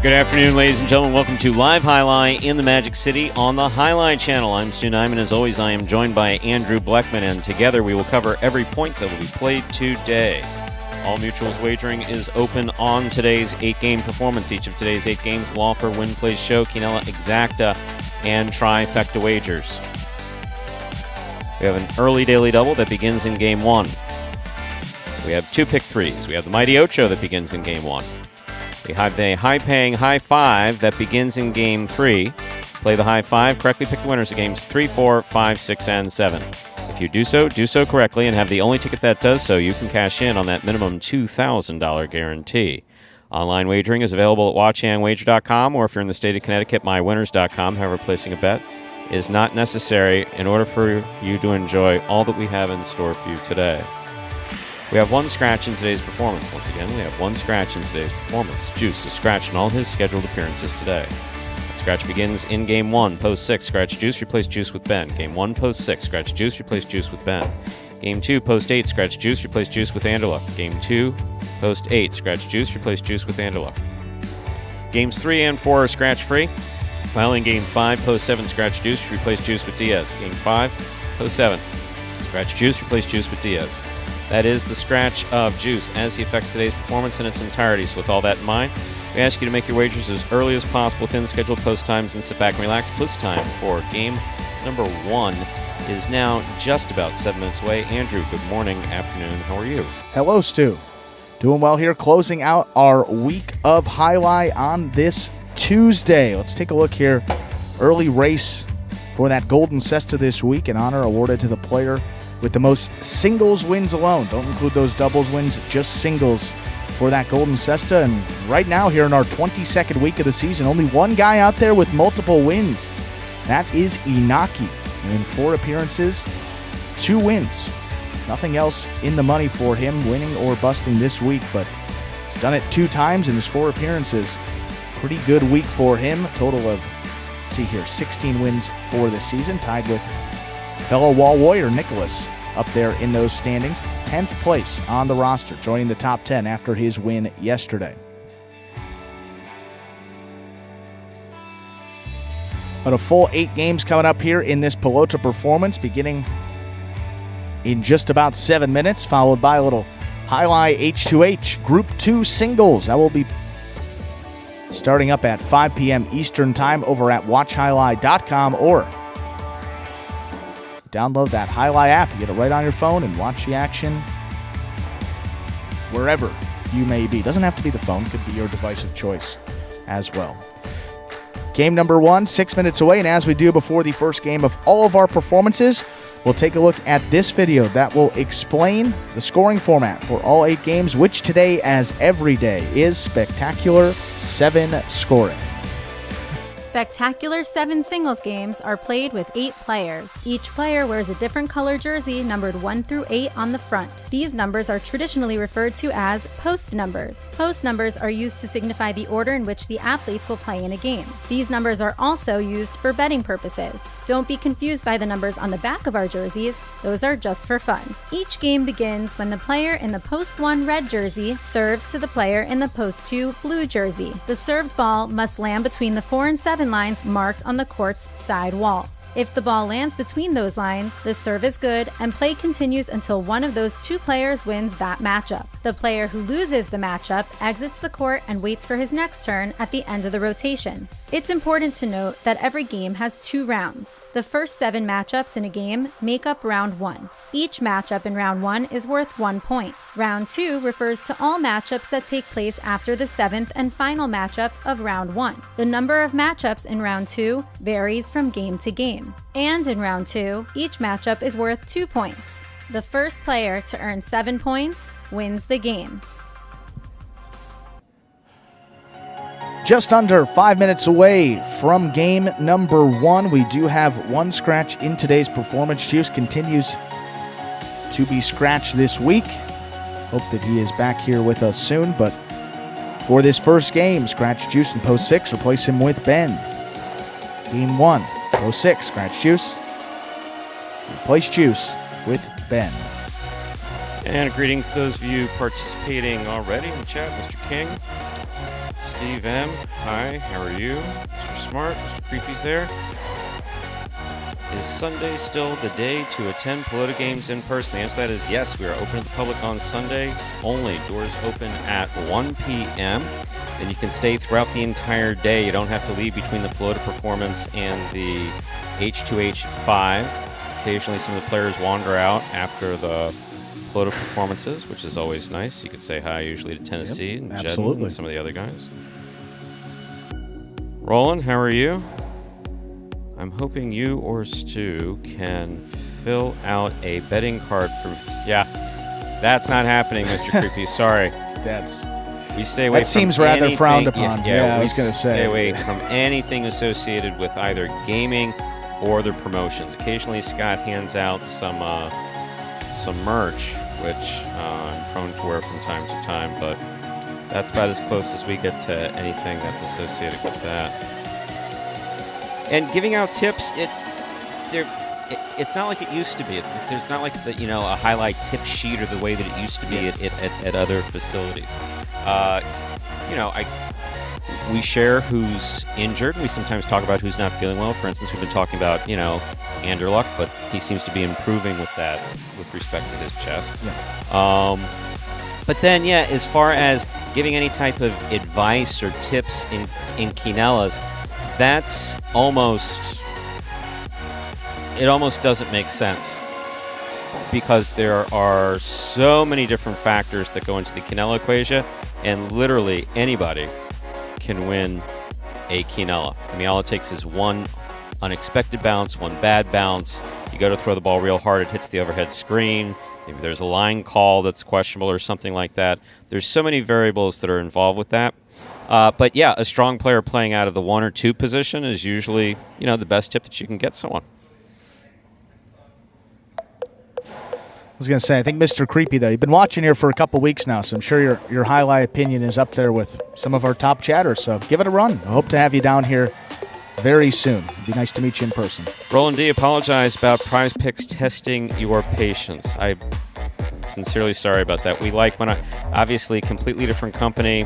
Good afternoon, ladies and gentlemen. Welcome to Live Highlight in the Magic City on the Highlight Channel. I'm Stu Nyman. As always, I am joined by Andrew Bleckman, and together we will cover every point that will be played today. All Mutuals wagering is open on today's 8-game performance. Each of today's 8 games will offer Win Plays Show, Quinella Exacta, and Trifecta wagers. We have an early daily double that begins in Game 1. We have 2 pick 3s. We have the Mighty Ocho that begins in Game 1. We have the high-paying high 5 that begins in Game 3. Play the high 5, correctly pick the winners of Games 3, 4, 5, 6, and 7. If you do so correctly and have the only ticket that does so, you can cash in on that minimum $2,000 guarantee. Online wagering is available at watchandwager.com, or if you're in the state of Connecticut, mywinners.com. However, placing a bet is not necessary in order for you to enjoy all that we have in store for you today. We have one scratch in today's performance. Once again, we have one scratch in today's performance. Juice is scratched in all his scheduled appearances today. That scratch begins in Game 1. Post 6, scratch Juice, replace Juice with Ben. Game 1, Post 6, scratch Juice, replace Juice with Ben. Game 2, Post 8, scratch Juice, replace Juice with Anderluck. Game 2, Post 8, scratch Juice, replace Juice with Anderluck. Games 3 and 4 are scratch-free. Finally, in Game 5, Post 7, scratch Juice, replace Juice with Diaz. Game 5, Post 7, scratch Juice, replace Juice with Diaz. That is the scratch of Juice as he affects today's performance in its entirety. So with all that in mind, we ask you to make your wagers as early as possible within scheduled post times and sit back and relax. Post time for game number 1 is now just about 7 minutes away. Andrew, good morning, afternoon. How are you? Hello, Stu. Doing well here, closing out our week of highlight on this Tuesday. Let's take a look here. Early race for that Golden Cesta this week, an honor awarded to the player with the most singles wins alone. Don't include those doubles wins, just singles for that Golden Cesta. And right now here in our 22nd week of the season, only one guy out there with multiple wins. That is Inaki. In 4 appearances, 2 wins. Nothing else in the money for him, winning or busting this week, but he's done it 2 times in his 4 appearances. Pretty good week for him. Total of, let's see here, 16 wins for the season, tied with fellow Wall Warrior Nicholas up there in those standings. 10th place on the roster, joining the top 10 after his win yesterday. But a full 8 games coming up here in this Pelota performance, beginning in just about 7 minutes, followed by a little highlight H2H Group 2 singles. That will be starting up at 5 p.m. Eastern Time over at watchhighlight.com, or download that Highlight app. You get it right on your phone and watch the action wherever you may be. Doesn't have to be the phone. Could be your device of choice as well. Game number 1, 6 minutes away. And as we do before the first game of all of our performances, we'll take a look at this video that will explain the scoring format for all 8 games, which today, as every day, is Spectacular 7 scoring. Spectacular 7 singles games are played with 8 players. Each player wears a different color jersey numbered 1 through 8 on the front. These numbers are traditionally referred to as post numbers. Post numbers are used to signify the order in which the athletes will play in a game. These numbers are also used for betting purposes. Don't be confused by the numbers on the back of our jerseys. Those are just for fun. Each game begins when the player in the post 1 red jersey serves to the player in the post 2 blue jersey. The served ball must land between the 4 and 7 lines marked on the court's side wall. If the ball lands between those lines, the serve is good and play continues until one of those 2 players wins that matchup. The player who loses the matchup exits the court and waits for his next turn at the end of the rotation. It's important to note that every game has 2 rounds. The first 7 matchups in a game make up round 1. Each matchup in round 1 is worth 1 point. Round 2 refers to all matchups that take place after the 7th and final matchup of round 1. The number of matchups in round 2 varies from game to game. And in round 2, each matchup is worth 2 points. The first player to earn 7 points wins the game. Just under 5 minutes away from game number 1. We do have one scratch in today's performance. Chiefs continues to be scratched this week. Hope that he is back here with us soon. But for this first game, scratch Juice in post 6. Replace him with Ben. Game 1, post 6. Scratch Juice. Replace Juice with Ben. And greetings to those of you participating already in the chat. Mr. King, Steve M. Hi, how are you? Mr. Smart, Mr. Creepy's there. Is Sunday still the day to attend Pelota games in person? The answer to that is yes. We are open to the public on Sunday only. Doors open at 1 p.m. And you can stay throughout the entire day. You don't have to leave between the Pelota performance and the H2H at 5. Occasionally some of the players wander out after the Pelota performances, which is always nice. You could say hi usually to Tennessee and Jed and some of the other guys. Roland, how are you? I'm hoping you or Stu can fill out a betting card for me. Yeah, that's not happening, Mr. Creepy. Sorry. We stay away that from seems rather anything, frowned upon. Yeah, I was going to say. Stay away from anything associated with either gaming or their promotions. Occasionally, Scott hands out some merch, which I'm prone to wear from time to time, but that's about as close as we get to anything that's associated with that. And giving out tips, it's not like it used to be. There's not like a highlight tip sheet or the way that it used to be at other facilities. We share who's injured. We sometimes talk about who's not feeling well. For instance, we've been talking about Anderluck, but he seems to be improving with that with respect to his chest. Yeah. But then, as far as giving any type of advice or tips in Quinellas, that's almost doesn't make sense because there are so many different factors that go into the Quinella equation, and literally anybody can win a Quinella. I mean, all it takes is one unexpected bounce, one bad bounce. You go to throw the ball real hard, it hits the overhead screen. Maybe there's a line call that's questionable or something like that. There's so many variables that are involved with that. But a strong player playing out of the 1 or 2 position is usually, the best tip that you can get someone. I was going to say, I think Mr. Creepy, though, you've been watching here for a couple weeks now, so I'm sure your highlight opinion is up there with some of our top chatters. So give it a run. I hope to have you down here very soon. It'd be nice to meet you in person. Roland D, apologize about Prize Picks testing your patience. I'm sincerely sorry about that. Obviously, completely different company.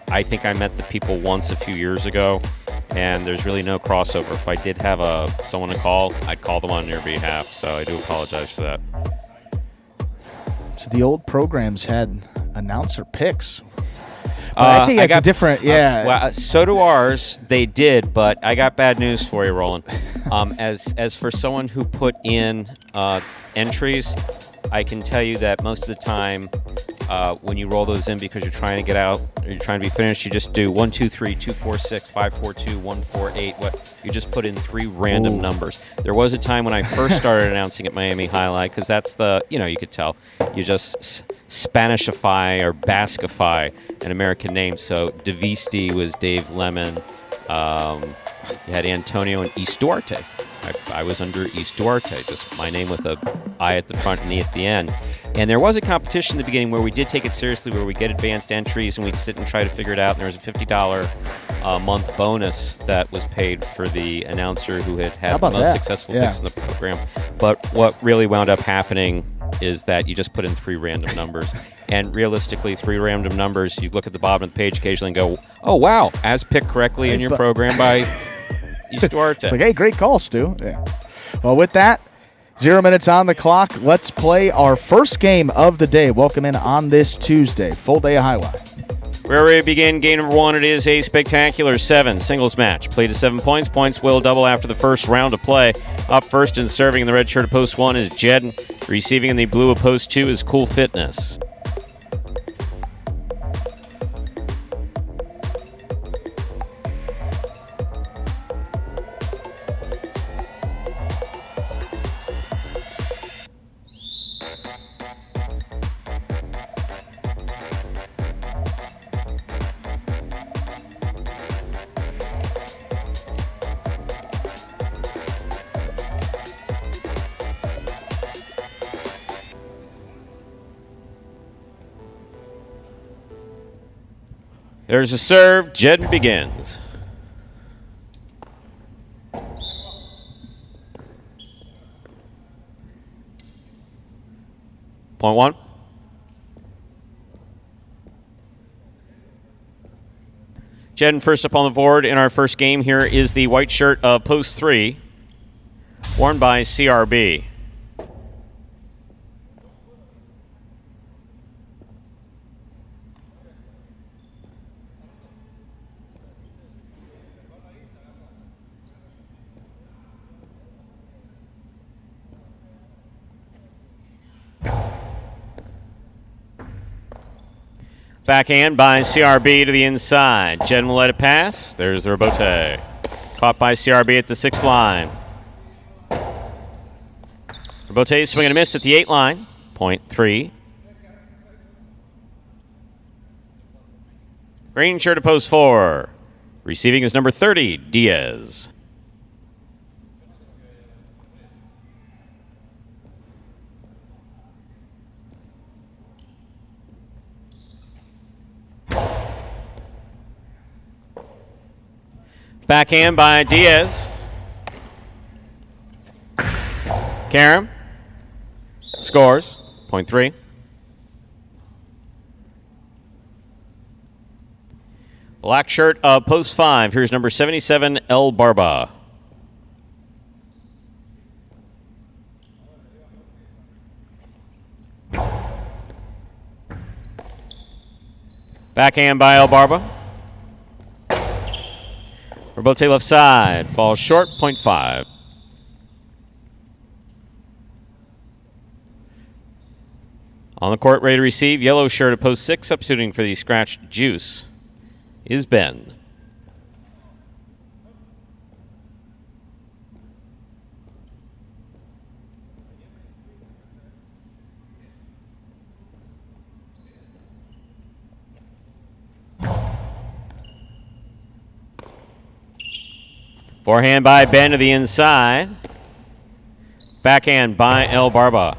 I think I met the people once a few years ago, and there's really no crossover. If I did have someone to call, I'd call them on your behalf, so I do apologize for that. So the old programs had announcer picks. But I think it's a different, so do ours. They did, but I got bad news for you, Roland. As for someone who put in entries, I can tell you that most of the time, when you roll those in because you're trying to get out or you're trying to be finished, you just do 1, 2, 3, 2, 4, 6, 5, 4, 2, 1, 4, 8. You just put in 3 random numbers. There was a time when I first started announcing at Miami Highlight, because that's you could tell. You just Spanishify or Basquify an American name. So Devisti was Dave Lemon. You had Antonio and East Duarte. I was under East Duarte, just my name with a I at the front and E at the end. And there was a competition in the beginning where we did take it seriously, where we get advanced entries and we'd sit and try to figure it out. And there was a $50 a month bonus that was paid for the announcer who had the most successful picks in the program. But what really wound up happening is that you just put in 3 random numbers. And realistically, 3 random numbers, you look at the bottom of the page occasionally and go, oh, wow, as picked correctly in your program by East Duarte. It's like, hey, great call, Stu. Yeah. Well, with that, 0 minutes on the clock. Let's play our first game of the day. Welcome in on this Tuesday. Full day of highlight. We're ready to begin game number 1. It is a spectacular 7 singles match. Played to 7 points. Points will double after the first round of play. Up first and serving in the red shirt of post 1 is Jed. Receiving in the blue of post 2 is Cool Fitness. There's a serve. Jed begins. Point 1. Jen, first up on the board in our first game here is the white shirt of post 3, worn by CRB. Backhand by CRB to the inside. Jen will let it pass. There's the rebote. Caught by CRB at the 6 line. Rebote swing and a miss at the 8 line. Point 3. Green shirt to post 4. Receiving is number 30, Diaz. Backhand by Diaz. Karam scores. Point 3. Black shirt of post 5. Here's number 77, El Barba. Backhand by El Barba. Rebote left side. Falls short. Point 5. On the court, ready to receive. Yellow shirt at post 6. Substituting for the scratched Juice is Ben. Forehand by Ben to the inside. Backhand by El Barba.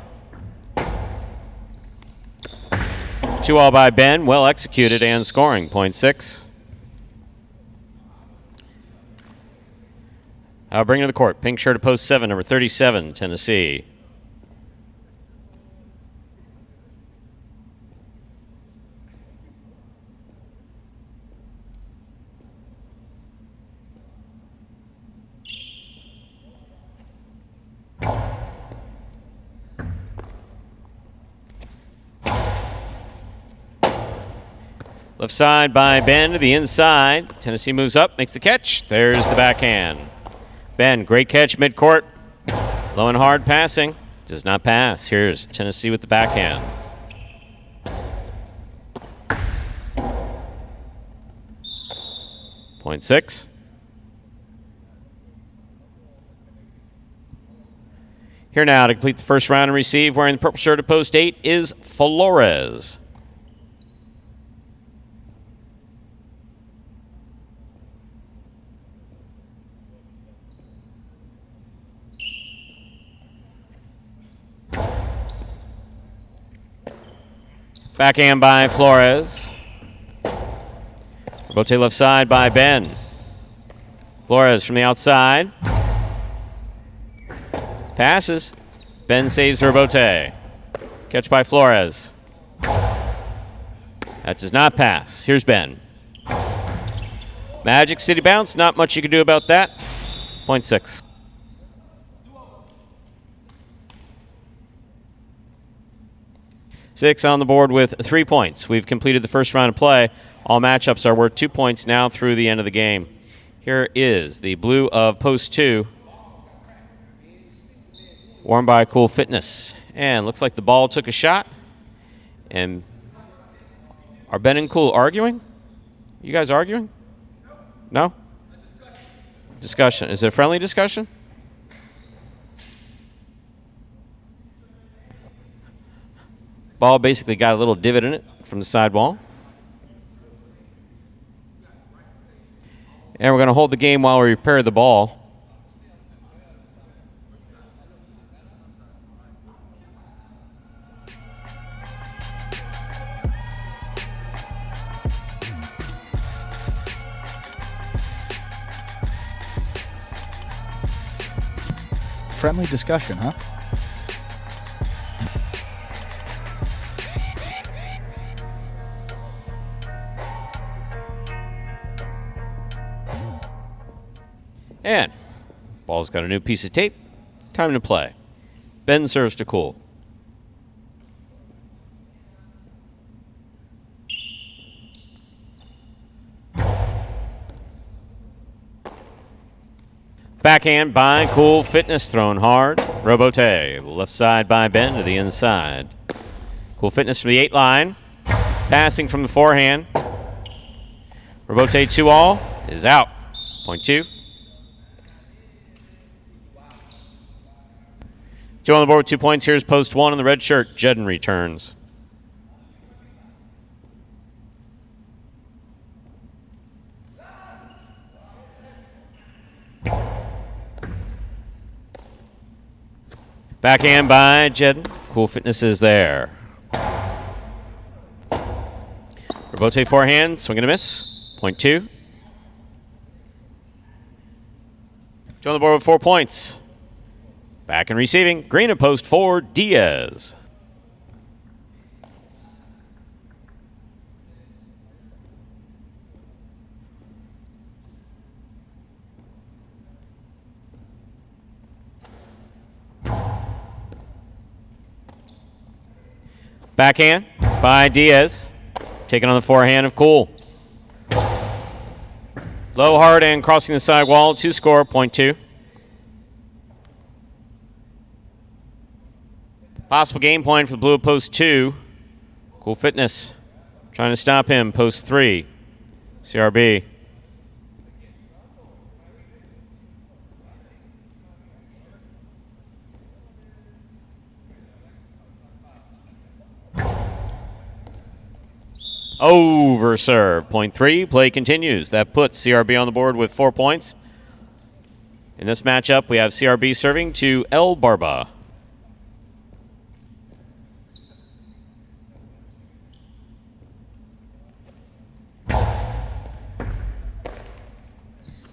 2-all by Ben, well executed and scoring. Point 6. I'll bring it to the court. Pink shirt at post 7, number 37, Tennessee. Left side by Ben to the inside. Tennessee moves up, makes the catch. There's the backhand. Ben, great catch midcourt. Low and hard passing. Does not pass. Here's Tennessee with the backhand. Point 6. Here now to complete the first round and receive, wearing the purple shirt at post 8, is Flores. Backhand by Flores. Rebote left side by Ben. Flores from the outside. Passes. Ben saves the rebote. Catch by Flores. That does not pass. Here's Ben. Magic City bounce. Not much you can do about that. Point 6. Six on the board with 3 points. We've completed the first round of play. All matchups are worth 2 points now through the end of the game. Here is the blue of post 2, worn by Cool Fitness. And looks like the ball took a shot. And are Ben and Cool arguing? You guys arguing? No? Discussion. Is it a friendly discussion? Ball basically got a little divot in it from the sidewall. And we're going to hold the game while we repair the ball. Friendly discussion, huh? And ball's got a new piece of tape. Time to play. Ben serves to Cool. Backhand by Cool Fitness, thrown hard. Robote, left side by Ben to the inside. Cool Fitness from the 8 line. Passing from the forehand. Robote 2-all is out. Point 2. Joe on the board with 2 points. Here's post 1 in the red shirt. Jedden returns. Backhand by Jedden. Cool Fitness is there. Robote forehand, swing and a miss. Point 2. Joe on the board with 4 points. Back and receiving. Green at post 4, Diaz. Backhand by Diaz. Taking on the forehand of Cool. Low, hard, and crossing the side wall to score, point 2. Possible game point for the blue at post 2. Cool Fitness trying to stop him, post 3. CRB. Over serve, point 3. Play continues. That puts CRB on the board with 4 points. In this matchup, we have CRB serving to El Barba.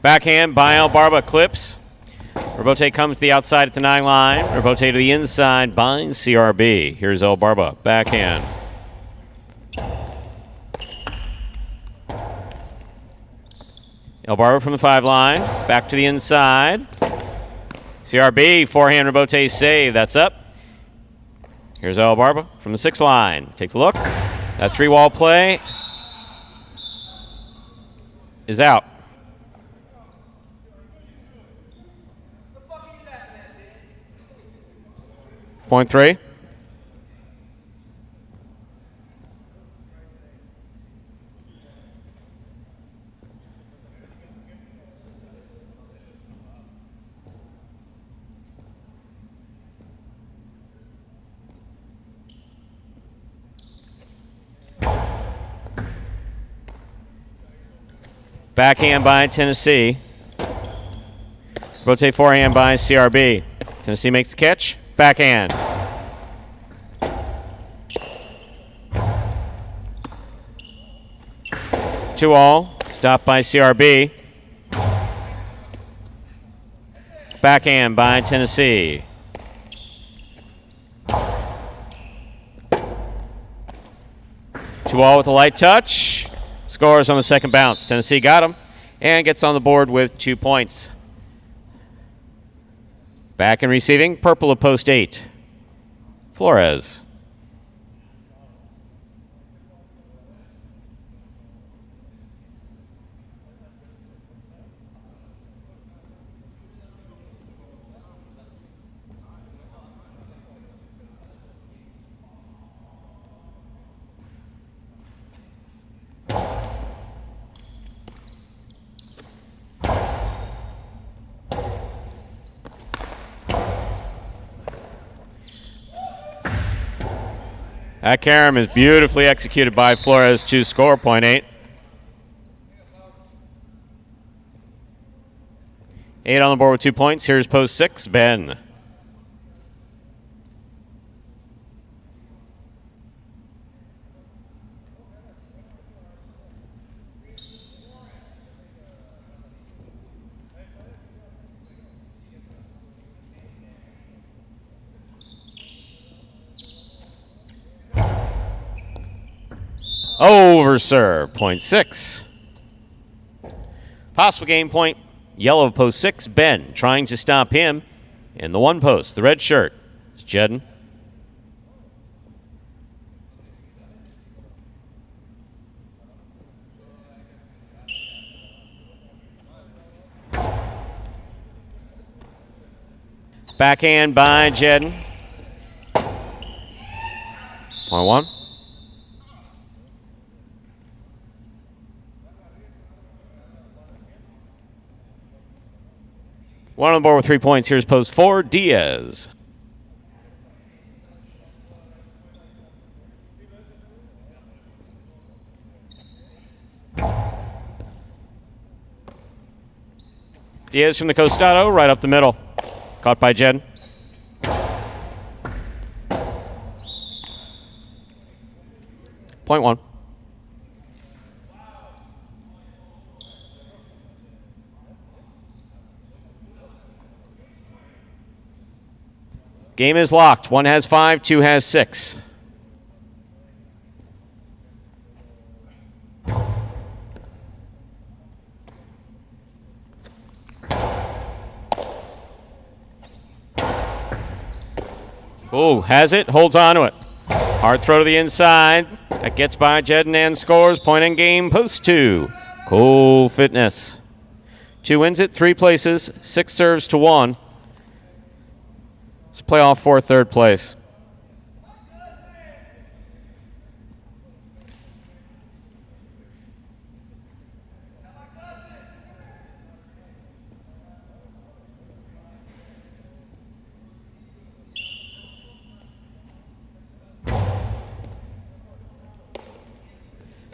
Backhand by El Barba, clips. Robote comes to the outside at the 9 line. Robote to the inside by CRB. Here's El Barba, backhand. El Barba from the 5 line, back to the inside. CRB, forehand Robote save, that's up. Here's El Barba from the 6 line. Take a look. That 3-wall play is out. Point 3. Backhand by Tennessee. Rotate forehand by CRB. Tennessee makes the catch. Backhand. Two all. Stopped by CRB. Backhand by Tennessee. Two all with a light touch. Scores on the second bounce. Tennessee got him and gets on the board with 2 points. Back and receiving, purple of post 8. Flores. That carom is beautifully executed by Flores to score, point 8. 8 on the board with 2 points. Here's post 6, Ben. Over serve, point 6. Possible game point, Yellow post 6, Ben trying to stop him. In the 1 post, the red shirt, it's Jedden. Backhand by Jedden. Point 1. One on the board with 3 points. Here's post 4, Diaz. Diaz from the Costado, right up the middle. Caught by Jedden. Point 1. Game is locked. 1 has 5, 2 has 6. Oh, has it, holds on to it. Hard throw to the inside. That gets by Jedden and scores. Point in game, post 2. Cool Fitness. 2 wins it, 3 places, 6 serves to 1. Let's play off for 3rd place.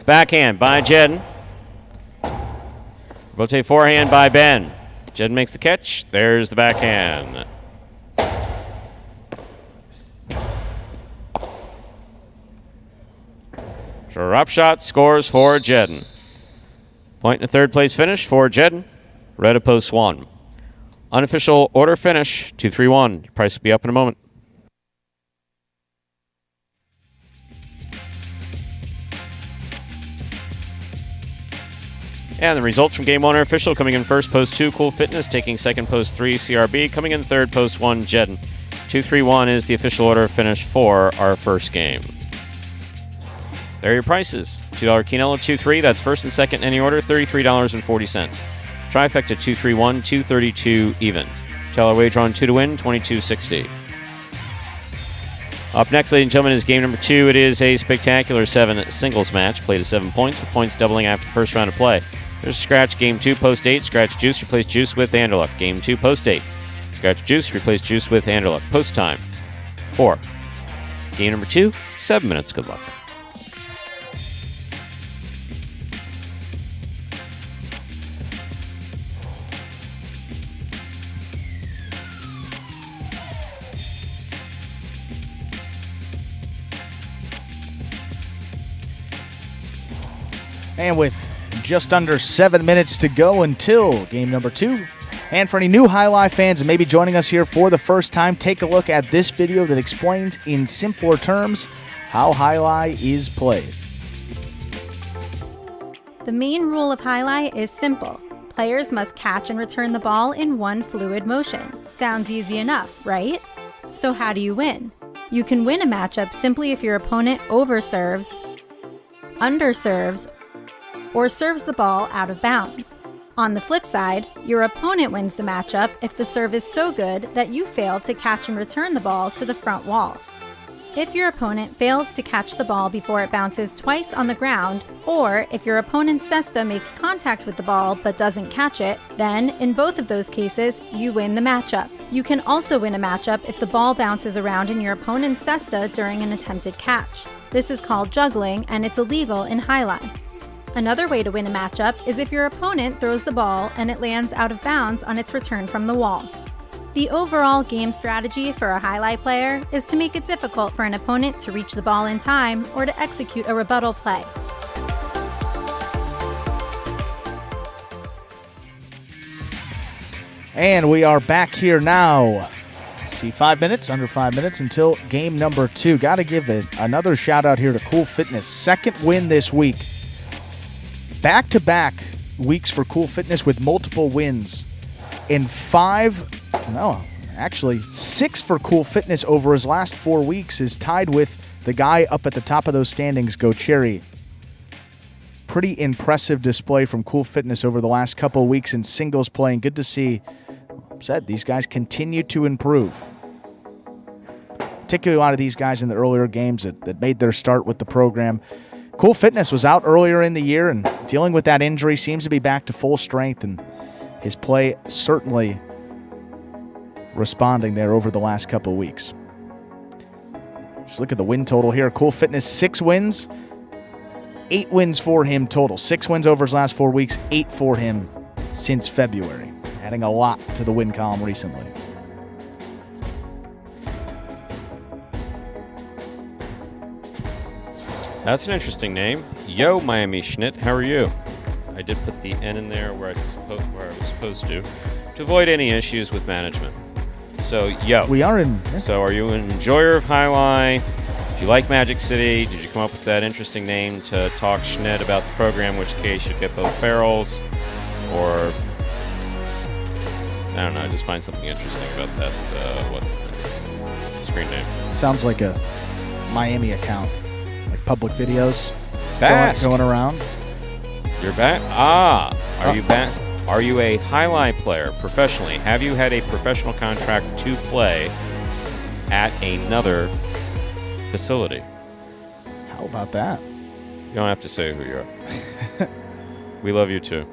Backhand by Jedden. Rotate forehand by Ben. Jedden makes the catch. There's the backhand. Drop shot scores for Jedden. Point in a 3rd place finish for Jedden. Red of post 1. Unofficial order finish 2-3-1. Your price will be up in a moment. And the results from Game 1 are official. Coming in first, post 2, Cool Fitness. Taking second, post 3, CRB. Coming in third, post 1, Jedden. 2-3-1 is the official order finish for our first game. There are your prices. $2 Quinella, 2-3. That's first and second in any order, $33.40. Trifecta, 2-3-1, $2.32 even. $2 wager on 2 to win, $22.60. Up next, ladies and gentlemen, is game number 2. It is a spectacular 7 singles match, played at 7 points, with points doubling after the first round of play. There's Scratch, game 2, post 8. Scratch Juice, replace Juice with Anderluck. Game 2, post 8. Scratch Juice, replace Juice with Anderluck. Post time, 4. Game number 2, 7 minutes. Good luck. And with just under 7 minutes to go until game number 2. And for any new Highlight fans and maybe joining us here for the first time, take a look at this video that explains in simpler terms how Highlight is played. The main rule of Highlight is simple. Players must catch and return the ball in one fluid motion. Sounds easy enough, right? So how do you win? You can win a matchup simply if your opponent overserves, underserves, or serves the ball out of bounds. On the flip side, your opponent wins the matchup if the serve is so good that you fail to catch and return the ball to the front wall. If your opponent fails to catch the ball before it bounces twice on the ground, or if your opponent's cesta makes contact with the ball but doesn't catch it, then in both of those cases, you win the matchup. You can also win a matchup if the ball bounces around in your opponent's cesta during an attempted catch. This is called juggling, and it's illegal in Highlight. Another way to win a matchup is if your opponent throws the ball and it lands out of bounds on its return from the wall. The overall game strategy for a Highlight player is to make it difficult for an opponent to reach the ball in time or to execute a rebuttal play. And we are back here now. See, 5 minutes, under 5 minutes until game number 2. Got to give another shout out here to Cool Fitness. Second win this week. Back-to-back weeks for Cool Fitness with multiple wins and 6 for Cool Fitness over his last 4 weeks, is tied with the guy up at the top of those standings, Go Cherry. Pretty impressive display from Cool Fitness over the last couple of weeks in singles playing. Good to see. These guys continue to improve. Particularly a lot of these guys in the earlier games that made their start with the program. Cool Fitness was out earlier in the year and dealing with that injury, seems to be back to full strength, and his play certainly responding there over the last couple of weeks. Just look at the win total here. Cool Fitness, 6 wins, 8 wins for him total. 6 wins over his last 4 weeks, 8 for him since February. Adding a lot to the win column recently. That's an interesting name. Yo, Miami Schnitt, how are you? I did put the N in there where I was supposed to avoid any issues with management. So, yo. We are in. Yeah. So, are you an enjoyer of Highlight? Do you like Magic City? Did you come up with that interesting name to talk Schnitt about the program, in which case you'd get both barrels? Or, I don't know, I just find something interesting about that, what's his name? Screen name. Sounds like a Miami account. Like public videos going around. You're back? Are you back? Are you a Highlight player professionally? Have you had a professional contract to play at another facility? How about that? You don't have to say who you are. We love you too.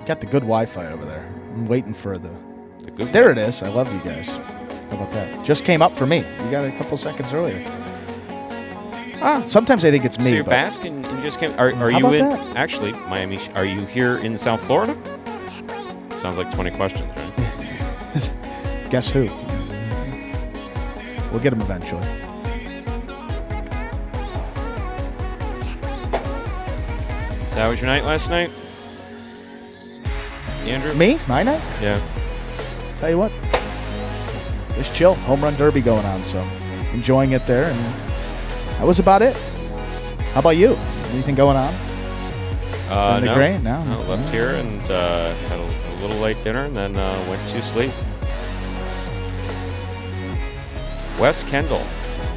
Got the good Wi-Fi over there. I'm waiting for the good. There it is. I love you guys. How about that? Just came up for me. You got it a couple seconds earlier. Sometimes I think it's me. So you're back and you just came. Are you in? That? Actually, Miami. Are you here in South Florida? Sounds like 20 questions, right? Guess who? We'll get him eventually. So how was your night last night, Andrew? Me? My night? Yeah. Tell you what. Just chill. Home run derby going on, so enjoying it there, and that was about it. How about you? Anything going on? No. Gray? No. Left here and had a little late dinner, and then went to sleep. West Kendall.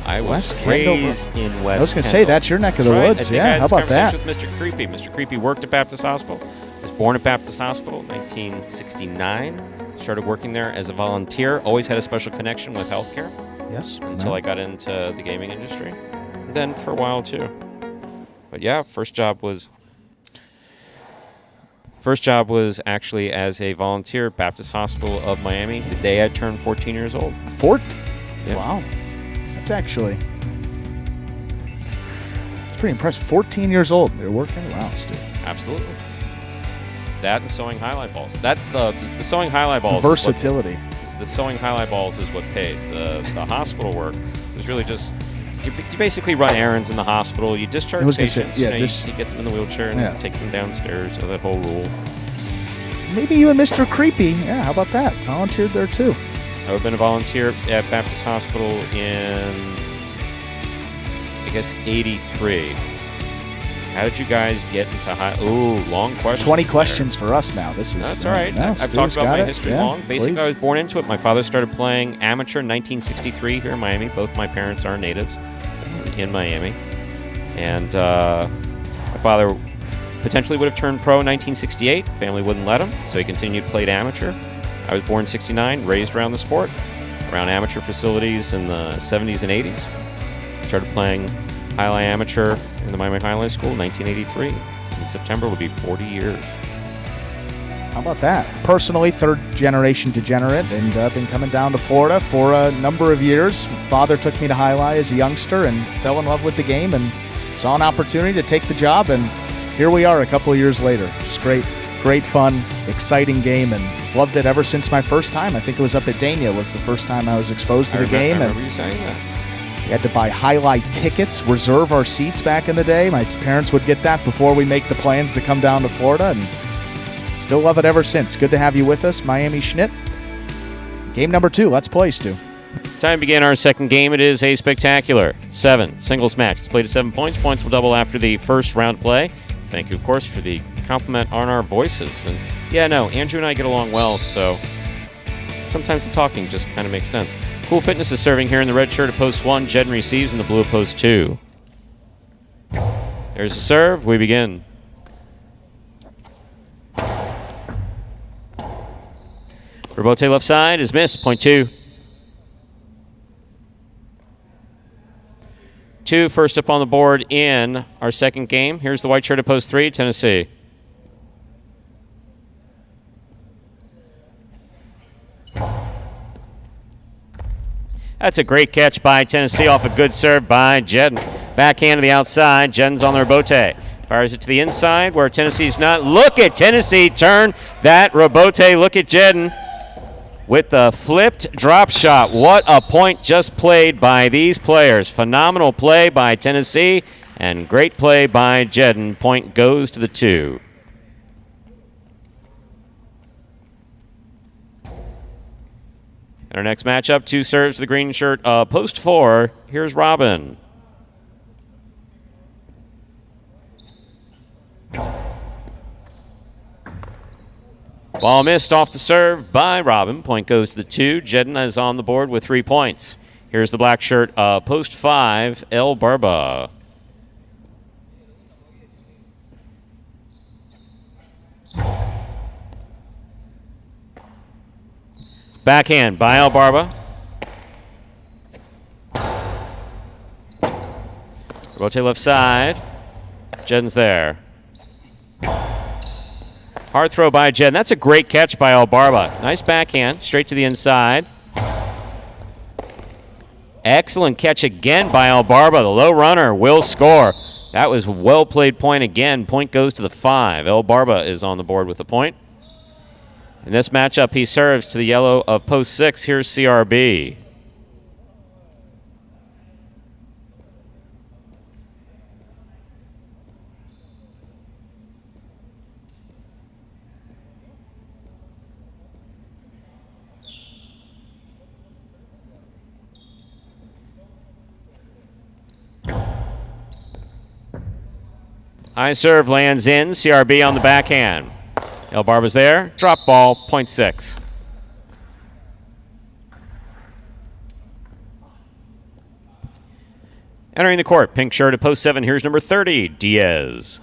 I was raised in West Kendall. I was going to say, that's your neck of the woods. Yeah, how about that? With Mr. Creepy. Mr. Creepy worked at Baptist Hospital. Was born at Baptist Hospital in 1969. Started working there as a volunteer. Always had a special connection with healthcare. Yes. Until I got into the gaming industry. And then for a while, too. But yeah, first job was actually as a volunteer at Baptist Hospital of Miami the day I turned 14 years old. Yeah. Wow. That's actually... It's pretty impressive. 14 years old. They're working? Wow, Stu. Absolutely. That and sewing highlight balls. That's the sewing highlight balls. Versatility. The sewing highlight balls is what paid. The hospital work was really just... You basically run errands in the hospital. You discharge patients. You get them in the wheelchair and take them downstairs. So that whole rule. Maybe you and Mr. Creepy. Yeah, how about that? Volunteered there too. I've been a volunteer at Baptist Hospital in, I guess, 83. How did you guys get into high? Ooh, long question. 20 questions for us now. That's all right. I've talked about my history long. Basically, I was born into it. My father started playing amateur in 1963 here in Miami. Both my parents are natives in Miami. And my father potentially would have turned pro in 1968. Family wouldn't let him, so he continued played amateur. I was born in 69, raised around the sport, around amateur facilities in the 70s and 80s. Started playing Highlight Amateur in the Miami Highlight School in 1983. In September will be 40 years. How about that? Personally, third-generation degenerate, and I've been coming down to Florida for a number of years. Father took me to Highlight as a youngster and fell in love with the game and saw an opportunity to take the job, and here we are a couple of years later. Just great fun, exciting game, and loved it ever since my first time. I think it was up at Dania was the first time I was exposed to the game. I remember you saying that. We had to buy Highlight tickets, reserve our seats back in the day. My parents would get that before we make the plans to come down to Florida, and still love it ever since. Good to have you with us, Miami Schnitt. Game number 2. Let's play, Stu. Time to begin our second game. It is a spectacular 7 singles match. It's played at 7 points. Points will double after the first round play. Thank you, of course, for the compliment on our voices. And yeah, no, Andrew and I get along well, so sometimes the talking just kind of makes sense. Cool Fitness is serving here in the red shirt at post 1. Jedden receives in the blue at post 2. There's the serve. We begin. Robote left side is missed. Point 2. 2 first up on the board in our second game. Here's the white shirt at post 3, Tennessee. That's a great catch by Tennessee off a good serve by Jedden. Backhand to the outside. Jedden's on the Robote. Fires it to the inside where Tennessee's not. Look at Tennessee turn that Robote. Look at Jedden with the flipped drop shot. What a point just played by these players. Phenomenal play by Tennessee and great play by Jedden. Point goes to the 2. And our next matchup, 2 serves to the green shirt, post 4. Here's Robin. Ball missed off the serve by Robin. Point goes to the 2. Jedden is on the board with 3 points. Here's the black shirt, post 5, El Barba. Backhand by El Barba. Rotate left side. Jedden's there. Hard throw by Jedden. That's a great catch by El Barba. Nice backhand, straight to the inside. Excellent catch again by El Barba. The low runner will score. That was well played point again. Point goes to the 5. El Barba is on the board with the point. In this matchup, he serves to the yellow of post 6. Here's CRB. High serve lands in. CRB on the backhand. El Barba's there. Drop ball, point 6. Entering the court, pink shirt at post 7. Here's number 30, Diaz.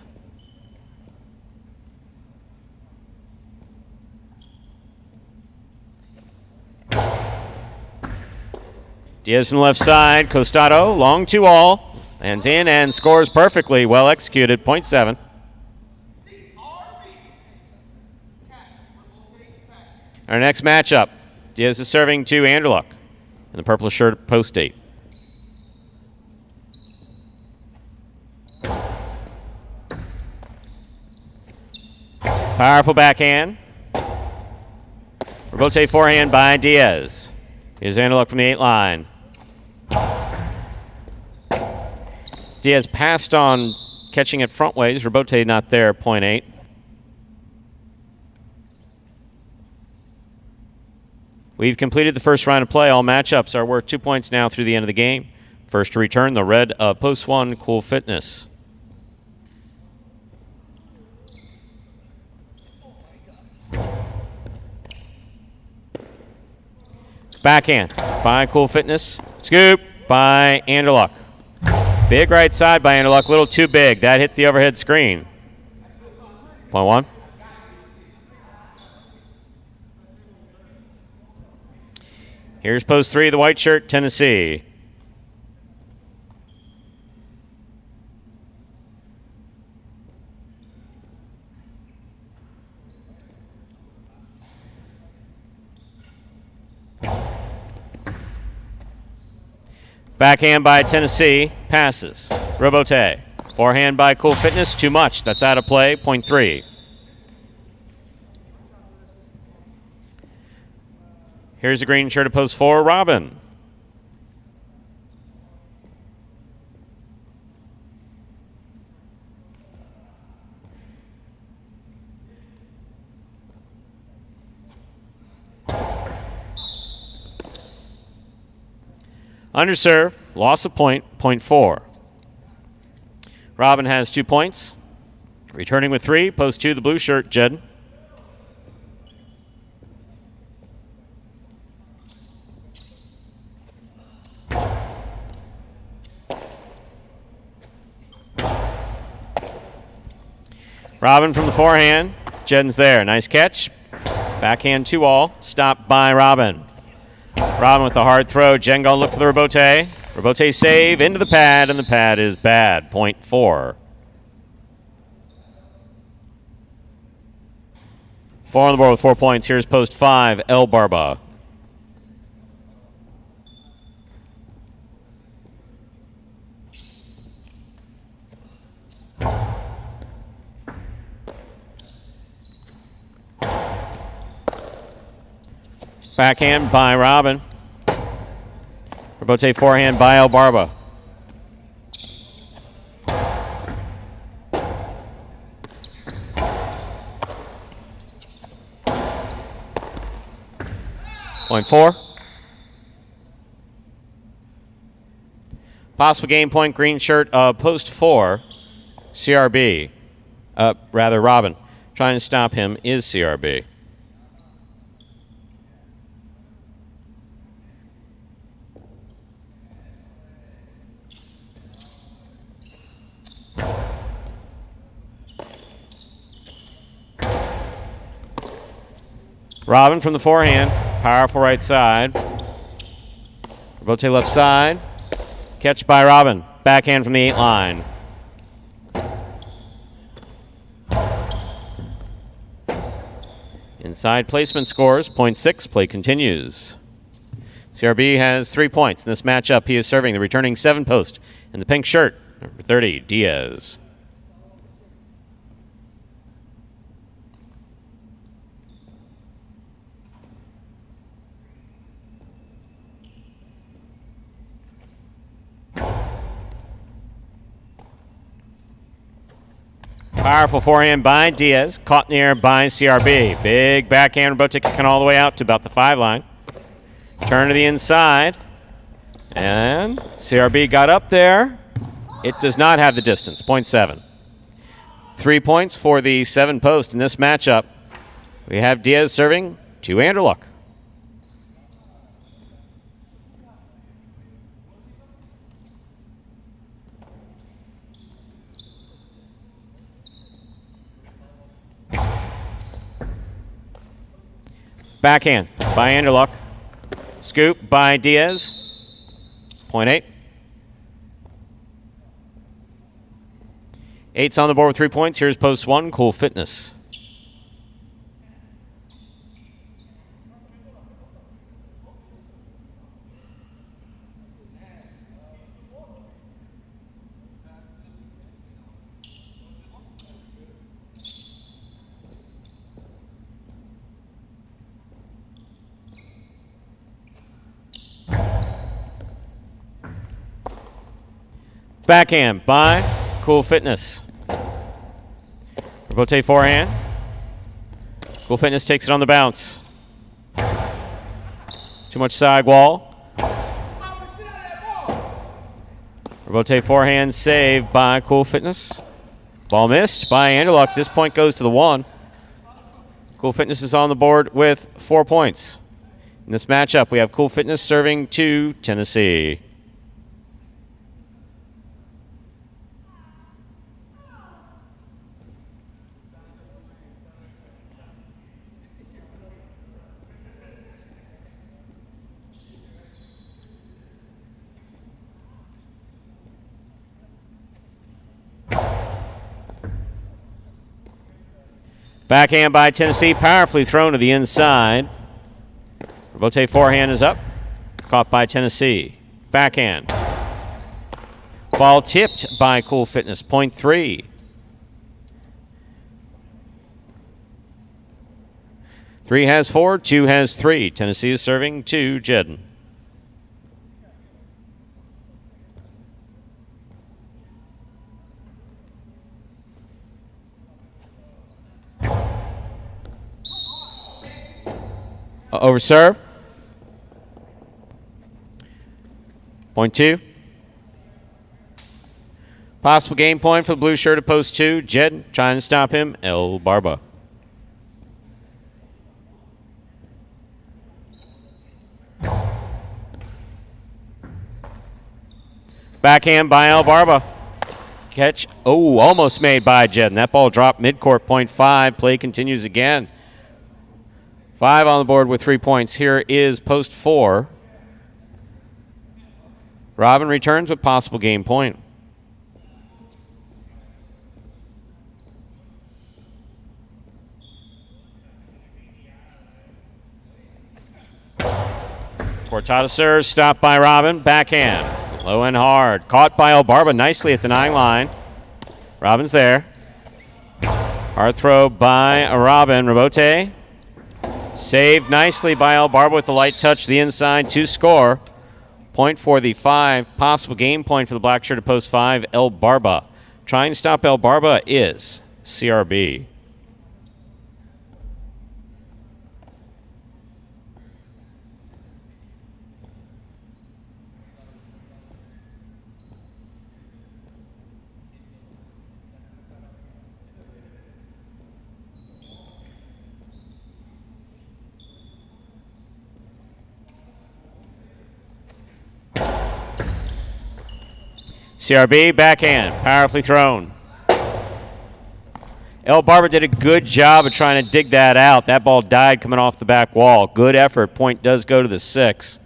Diaz from the left side. Costado, long 2-all. Lands in and scores perfectly. Well executed, point 7. Our next matchup, Diaz is serving to Anderluck in the purple shirt post 8. Powerful backhand. Robote forehand by Diaz. Here's Anderluck from the 8 line. Diaz passed on catching it front ways. Robote not there, point 8. We've completed the first round of play. All matchups are worth 2 points now through the end of the game. First to return, the red of post 1, Cool Fitness. Backhand by Cool Fitness. Scoop by Anderluck. Big right side by Anderluck. A little too big. That hit the overhead screen. Point 1. Here's post 3, the white shirt, Tennessee. Backhand by Tennessee, passes. Robote. Forehand by Cool Fitness, too much. That's out of play, point 3. Here's the green shirt at post 4, Robin. Underserve, loss of point, point 4. Robin has 2 points. Returning with 3, post 2, the blue shirt, Jed. Robin from the forehand. Jed's there. Nice catch. Backhand 2-all. Stopped by Robin. Robin with the hard throw. Jen going to look for the rebote. Rebote save into the pad, and the pad is bad. Point 4. 4 on the board with 4 points. Here's post 5, El Barba. Backhand by Robin. Rebote forehand by El Barba. Point 4. Possible game point, green shirt, post 4, CRB. Rather, Robin. Trying to stop him is CRB. Robin from the forehand. Powerful right side. Rebote left side. Catch by Robin. Backhand from the 8 line. Inside placement scores. Point 6. Play continues. CRB has 3 points. In this matchup, he is serving the returning 7 post in the pink shirt, number 30, Diaz. Powerful forehand by Diaz. Caught in the air by CRB. Big backhand rebote kicking all the way out to about the 5 line. Turn to the inside. And CRB got up there. It does not have the distance. Point 7. 3 points for the 7 post in this matchup. We have Diaz serving to Anderluck. Backhand by Anderluck. Scoop by Diaz. Point 8. 8's on the board with 3 points. Here's post 1, Cool Fitness. Backhand by Cool Fitness. Rebote forehand. Cool Fitness takes it on the bounce. Too much side wall. Rebote forehand save by Cool Fitness. Ball missed by Anderluck. This point goes to the 1. Cool Fitness is on the board with 4 points. In this matchup, we have Cool Fitness serving to Tennessee. Backhand by Tennessee, powerfully thrown to the inside. Rebote forehand is up. Caught by Tennessee. Backhand. Ball tipped by Cool Fitness. Point 3. 3 has 4, 2 has 3. Tennessee is serving to Jedden. Over serve. Point 2. Possible game point for the blue shirt at post 2. Jed trying to stop him. El Barba. Backhand by El Barba. Catch. Oh, almost made by Jed. And that ball dropped midcourt, point 5. Play continues again. 5 on the board with 3 points. Here is post 4. Robin returns with possible game point. Cortada serves, stopped by Robin. Backhand. Low and hard. Caught by El Barba nicely at the 9 line. Robin's there. Hard throw by Robin. Rebote. Saved nicely by El Barba with the light touch to the inside to score. Point for the 5. Possible game point for the black shirt at post 5. El Barba. Trying to stop El Barba is CRB. CRB, backhand, powerfully thrown. El Barba did a good job of trying to dig that out. That ball died coming off the back wall. Good effort. Point does go to the 6.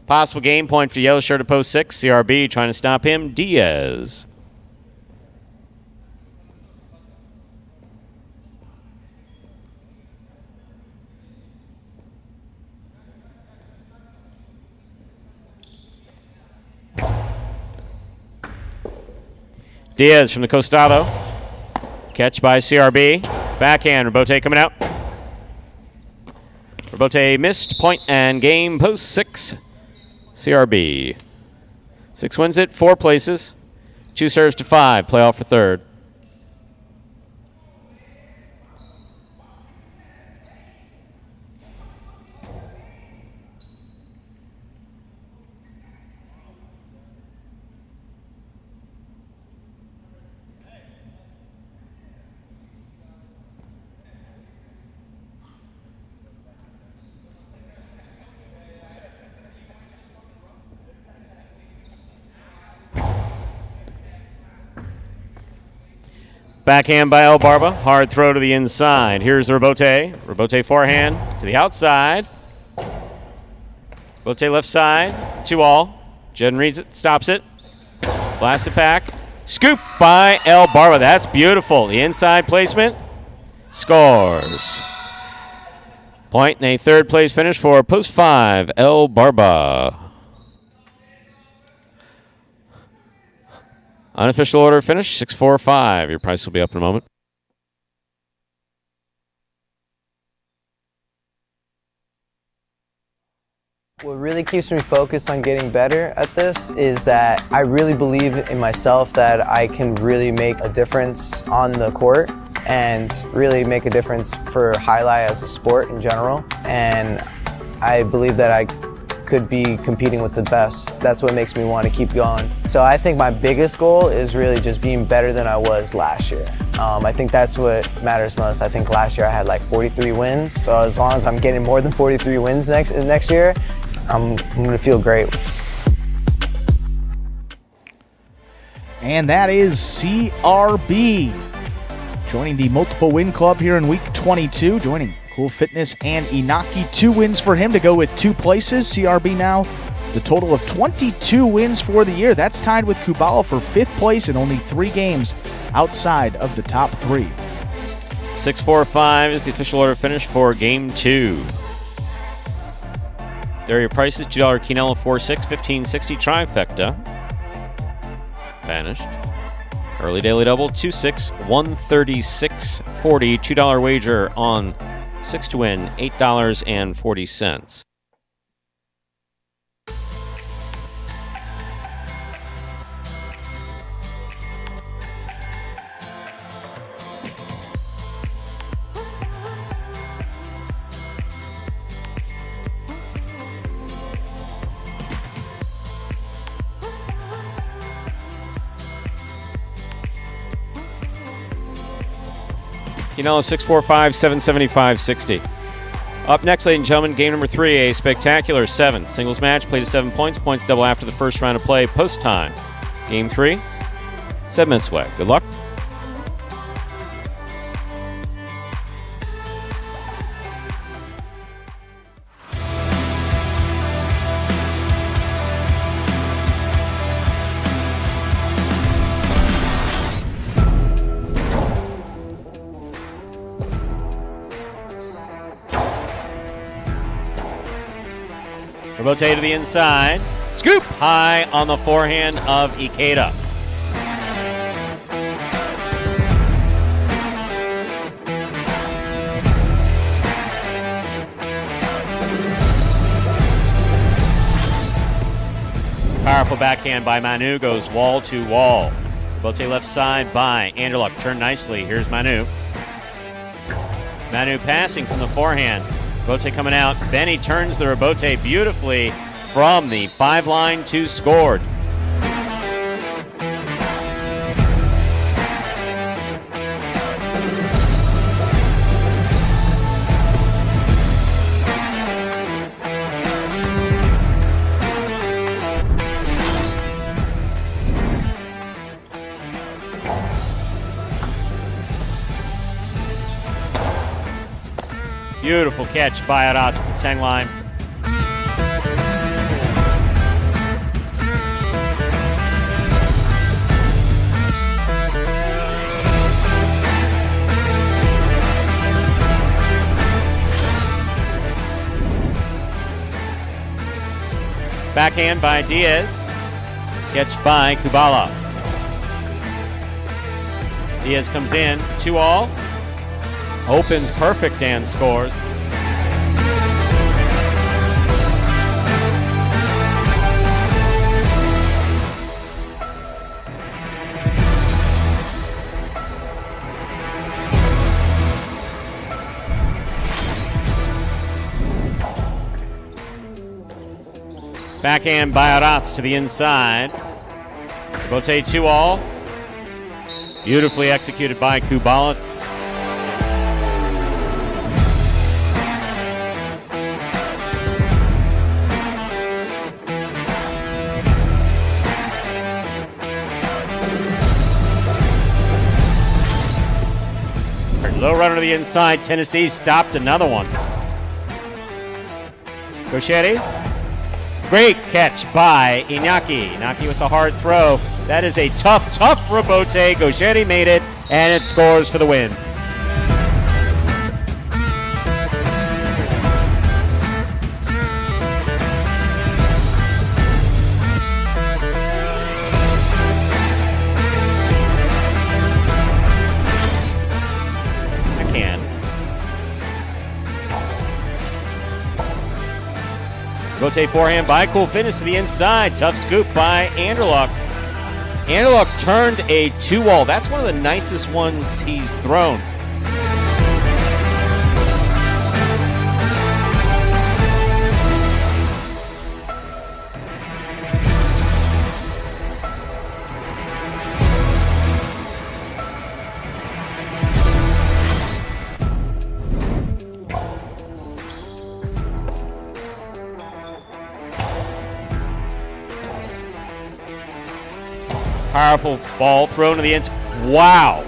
Possible game point for the yellow shirt at post 6. CRB trying to stop him. Diaz. Diaz from the costado. Catch by CRB. Backhand. Rebote coming out. Rebote missed. Point and game. Post 6. CRB. 6 wins it. 4 places. 2 serves to 5. Playoff for 3rd. Backhand by El Barba. Hard throw to the inside. Here's Rebote. Rebote forehand to the outside. Rebote left side. 2 all. Jeden reads it. Stops it. Blasts it back. Scoop by El Barba. That's beautiful. The inside placement. Scores. Point and a 3rd place finish for post 5. El Barba. Unofficial order finish, 6-4-5. Your price will be up in a moment. What really keeps me focused on getting better at this is that I really believe in myself that I can really make a difference on the court and really make a difference for highlight as a sport in general. And I believe that I could be competing with the best. That's what makes me want to keep going. So I think my biggest goal is really just being better than I was last year. I think that's what matters most. I think last year I had like 43 wins. So as long as I'm getting more than 43 wins next year, I'm going to feel great. And that is CRB joining the multiple win club here in week 22, joining Cool Fitness and Inaki. 2 wins for him to go with 2 places. CRB now the total of 22 wins for the year. That's tied with Kubala for 5th place and only 3 games outside of the top 3. 6-4-5 is the official order finish for game 2. There are your prices. $2 Quinella 4-6, $15.60 trifecta. Vanished. Early daily double 2-6, $136.40. $2 wager on 6 to win, $8.40. Quinella 645-775-60. Up next, ladies and gentlemen, game number 3, a spectacular 7. Singles match, played to 7 points. Points double after the first round of play, post time. Game 3, 7 minutes away. Good luck. Robote to the inside. Scoop high on the forehand of Ikeda. Powerful backhand by Manu, goes wall to wall. Robote left side by Anderluck. Turned nicely. Here's Manu. Manu passing from the forehand. Robote coming out. Benny turns the Robote beautifully from the 5 line to scored. Beautiful catch by Aratz at the 10 line. Backhand by Diaz. Catch by Kubala. Diaz comes in, 2-all. Opens perfect and scores. Backhand by Aratz to the inside. Robote 2-all. Beautifully executed by Kubala. Low runner to the inside. Tennessee stopped another one. Gauchetti. Great catch by Iñaki. Iñaki with the hard throw. That is a tough Robote. Gauchetti made it, and it scores for the win. Robote forehand by Cool Fitness to the inside. Tough scoop by Anderluck. Anderluck turned a 2-all. That's one of the nicest ones he's thrown. Powerful ball thrown to the end. Wow.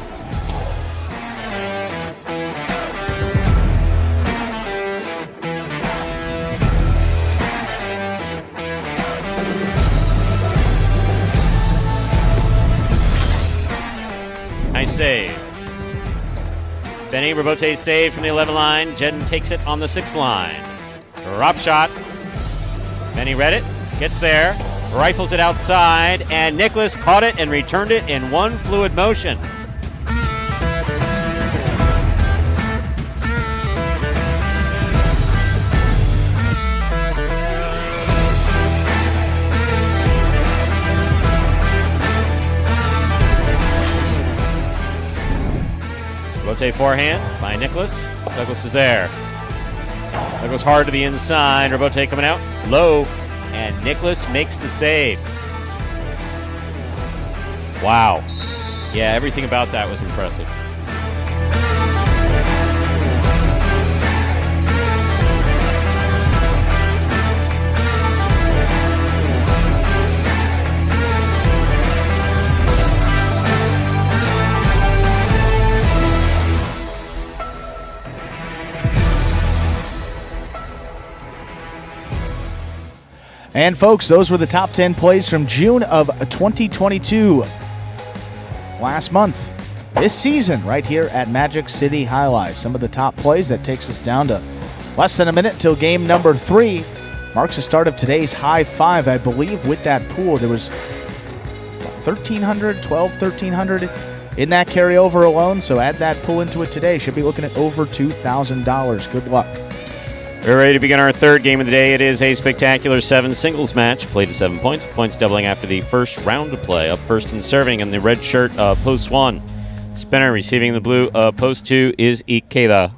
Nice save. Benny Robote save from the 11 line. Jedden takes it on the 6 line. Drop shot. Benny read it. Gets there. Rifles it outside, and Nicholas caught it and returned it in one fluid motion. Robote forehand by Nicholas. Douglas is there. Douglas hard to the inside. Robote coming out low. And Nicholas makes the save. Wow. Yeah, everything about that was impressive. And folks, those were the top 10 plays from June of 2022. Last month, this season, right here at Magic City Highlights. Some of the top plays that takes us down to less than a minute till game number 3. Marks the start of today's high 5. I believe with that pool, there was 1,300 in that carryover alone. So add that pool into it today. Should be looking at over $2,000. Good luck. We're ready to begin our third game of the day. It is a spectacular 7 singles match, played to 7 points, points doubling after the first round of play. Up first and serving in the red shirt, post 1. Spinner receiving the blue, post 2 is Ikeda.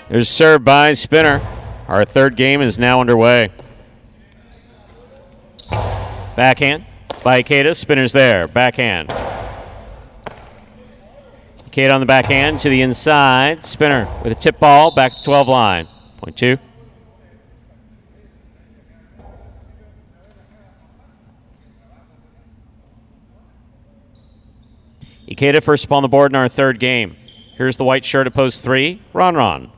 There's serve by Spinner. Our third game is now underway. Backhand by Ikeda. Spinner's there. Backhand. Ikeda on the backhand to the inside. Spinner with a tip ball back to 12 line. Point 2. Ikeda first up on the board in our third game. Here's the white shirt at post 3. Ron.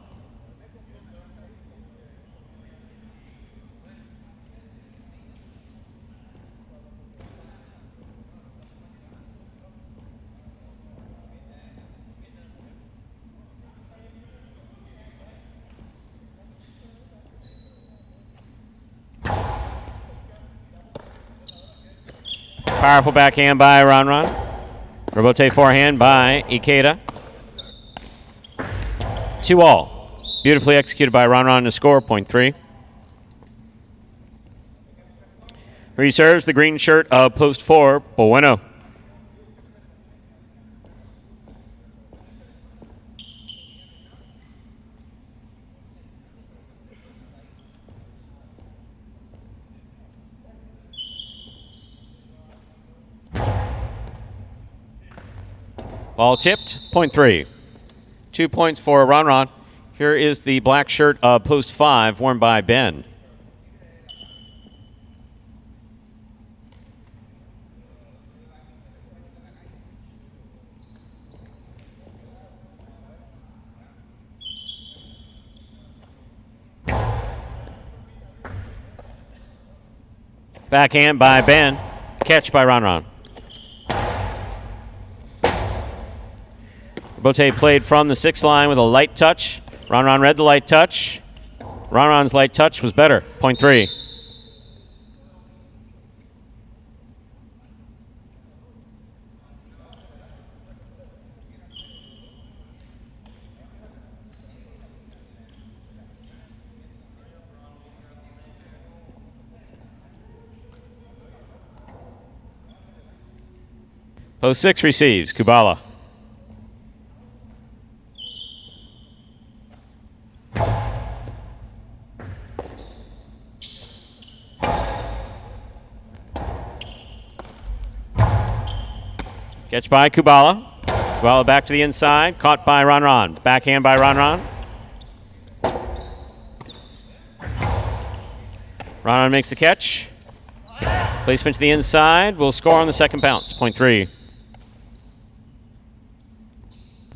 Powerful backhand by Ron. Rebote forehand by Ikeda. 2-all. Beautifully executed by Ron to score, point 3. Reserves the green shirt of post 4, Bueno. Ball tipped, point 3. 2 points for Ron. Here is the black shirt of post 5, worn by Ben. Backhand by Ben. Catch by Ron. Bote played from the 6th line with a light touch. Ron read the light touch. Ron's light touch was better. Point 3. Post 6 receives. Kubala. Catch by Kubala. Kubala back to the inside. Caught by Ron. Backhand by Ron. Ron makes the catch. Placement to the inside. Will score on the second bounce. Point 3.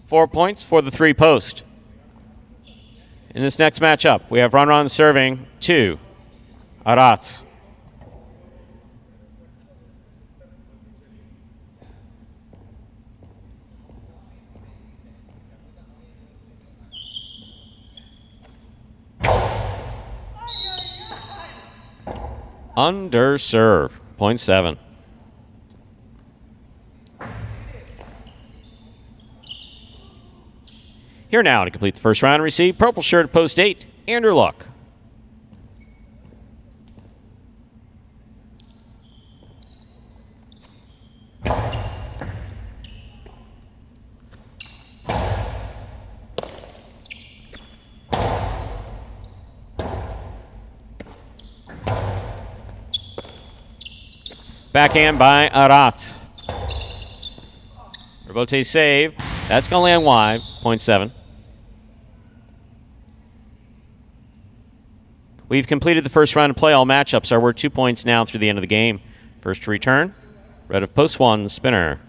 4 points for the 3 post. In this next matchup, we have Ron serving 2. Arats. Under serve, point 7. Here now to complete the first round and receive purple shirt at post 8, Andrew Luck. Backhand by Arat. Rebote save. That's going to land wide. 0.7. We've completed the first round of play. All matchups are worth 2 points now through the end of the game. First to return, red of post 1, spinner.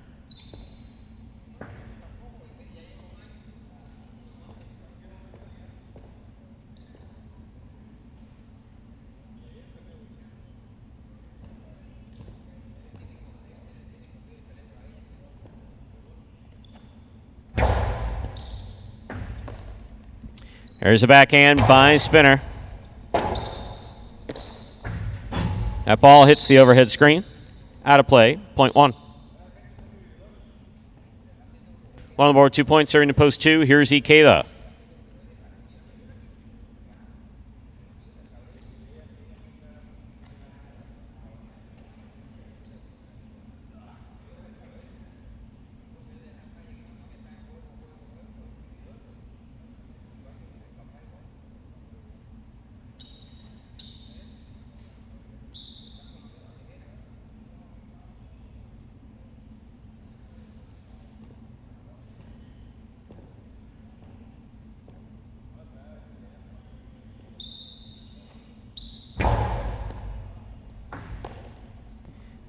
There's a backhand by spinner. That ball hits the overhead screen. Out of play, 0.1. One on the board, 2 points, serving to post 2. Here's Ikeda.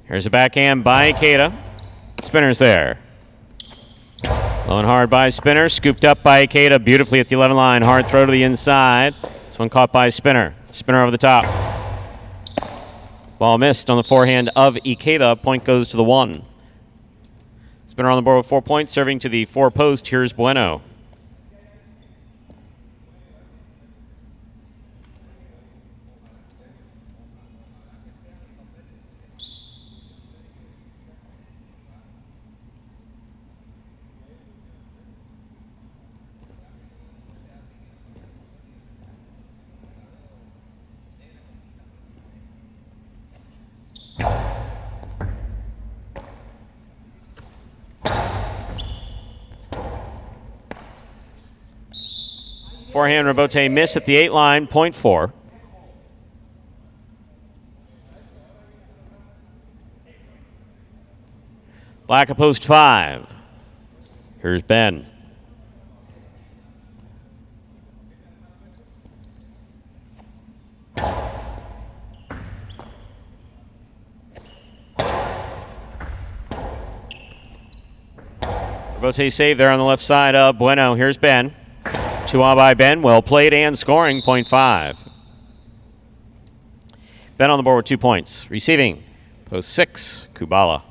Here's a backhand by Ikeda. Spinner's there. Low and hard by spinner. Scooped up by Ikeda beautifully at the 11 line. Hard throw to the inside. This one caught by spinner. Spinner over the top. Ball missed on the forehand of Ikeda. Point goes to the 1. Spinner on the board with 4 points. Serving to the 4 post. Here's Bueno. Forehand rebote miss at the 8 line, 0.4. Black at post 5. Here's Ben. Rebote save there on the left side of Bueno. Here's Ben. 2 on by Ben. Well played and scoring, 0.5. Ben on the board with 2 points. Receiving, post 6, Kubala.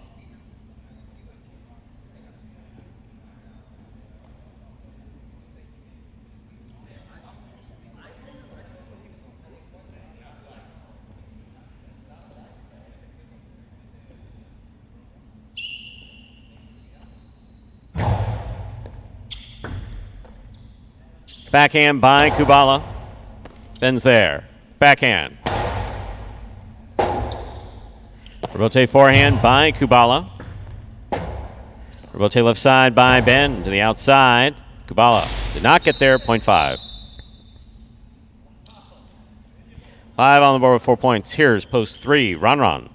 Backhand by Kubala. Ben's there. Backhand. Rebote forehand by Kubala. Rebote left side by Ben to the outside. Kubala did not get there, 0.5. 5 on the board with 4 points. Here's post 3, Ron.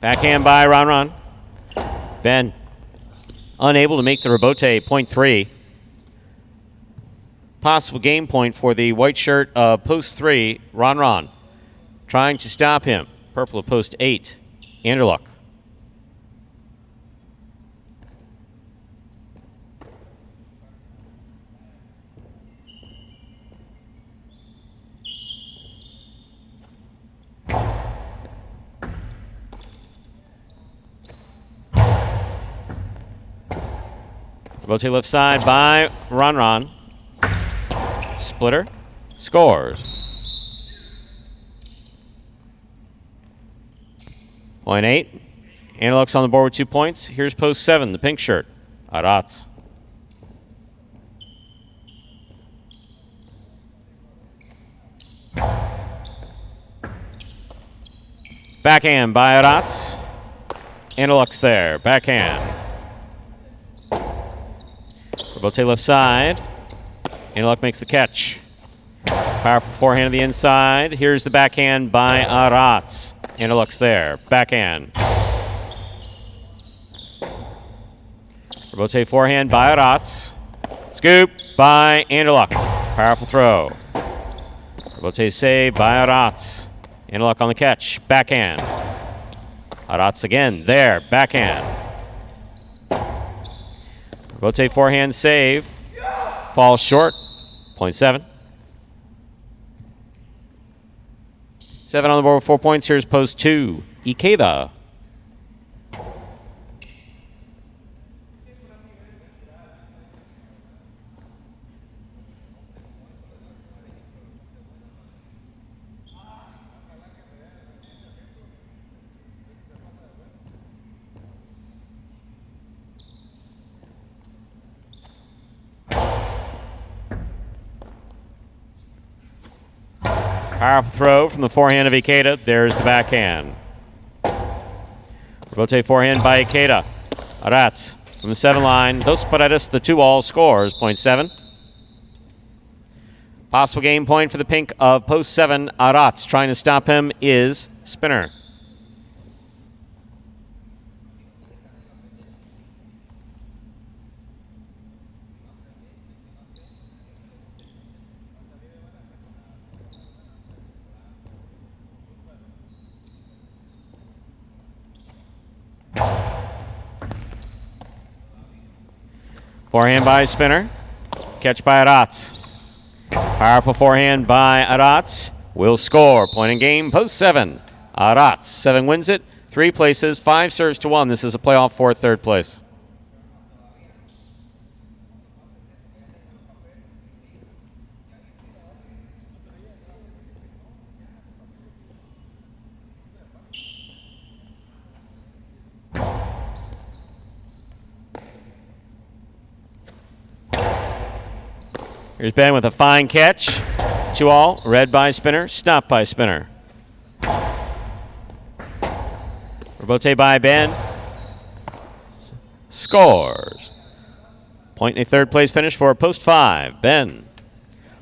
Backhand by Ron. Ben unable to make the rebote, 0.3. Possible game point for the white shirt of post 3, Ron. Trying to stop him. Purple of post 8, Anderluck. Rebote left side by Ron. Splitter. Scores. 0.8. Anderluck's on the board with 2 points. Here's post 7, the pink shirt. Arat. Backhand by Aratz. Andeluk's there. Backhand. Robote left side. Andeluk makes the catch. Powerful forehand to the inside. Here's the backhand by Aratz. Andeluk's there. Backhand. Robote forehand by Aratz. Scoop by Andeluk. Powerful throw. Robote save by Aratz. Andeluk on the catch. Backhand. Aratz again. There. Backhand. Robote forehand save. Falls short. Point 7. 7 on the board with 4 points. Here's post 2. Ikeda. Powerful throw from the forehand of Ikeda. There's the backhand. Robote forehand by Ikeda. Aratz from the 7 line. Dos Paredes, the 2-all scores. Point 7. Possible game point for the pink of post 7. Aratz trying to stop him is Spinner. Forehand by Spinner. Catch by Aratz. Powerful forehand by Aratz. Will score. Point in game. Post 7. Aratz. 7 wins it. 3 places. 5 serves to 1. This is a playoff for 3rd place. Here's Ben with a fine catch. 2-all. Read by Spinner. Stopped by Spinner. Robote by Ben. Scores. Point in a 3rd place finish for post 5. Ben.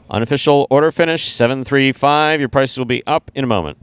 Unofficial order finish 7-3-5. Your prices will be up in a moment.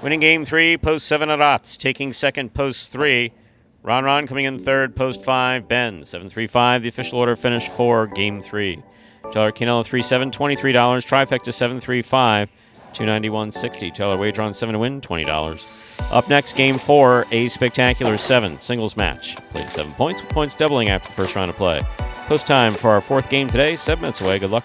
Winning game 3, post 7 Aratz. Taking 2nd, post 3. Ron coming in 3rd, post 5. Ben. 7-3-5, the official order finish for game 3. $1 Canelo 3-7, $23. Trifecta 7-3-5, $291.60. $1 wager on 7 to win, $20. Up next, game 4, a spectacular 7 singles match. Played 7 points, with points doubling after the first round of play. Post time for our 4th game today, 7 minutes away. Good luck.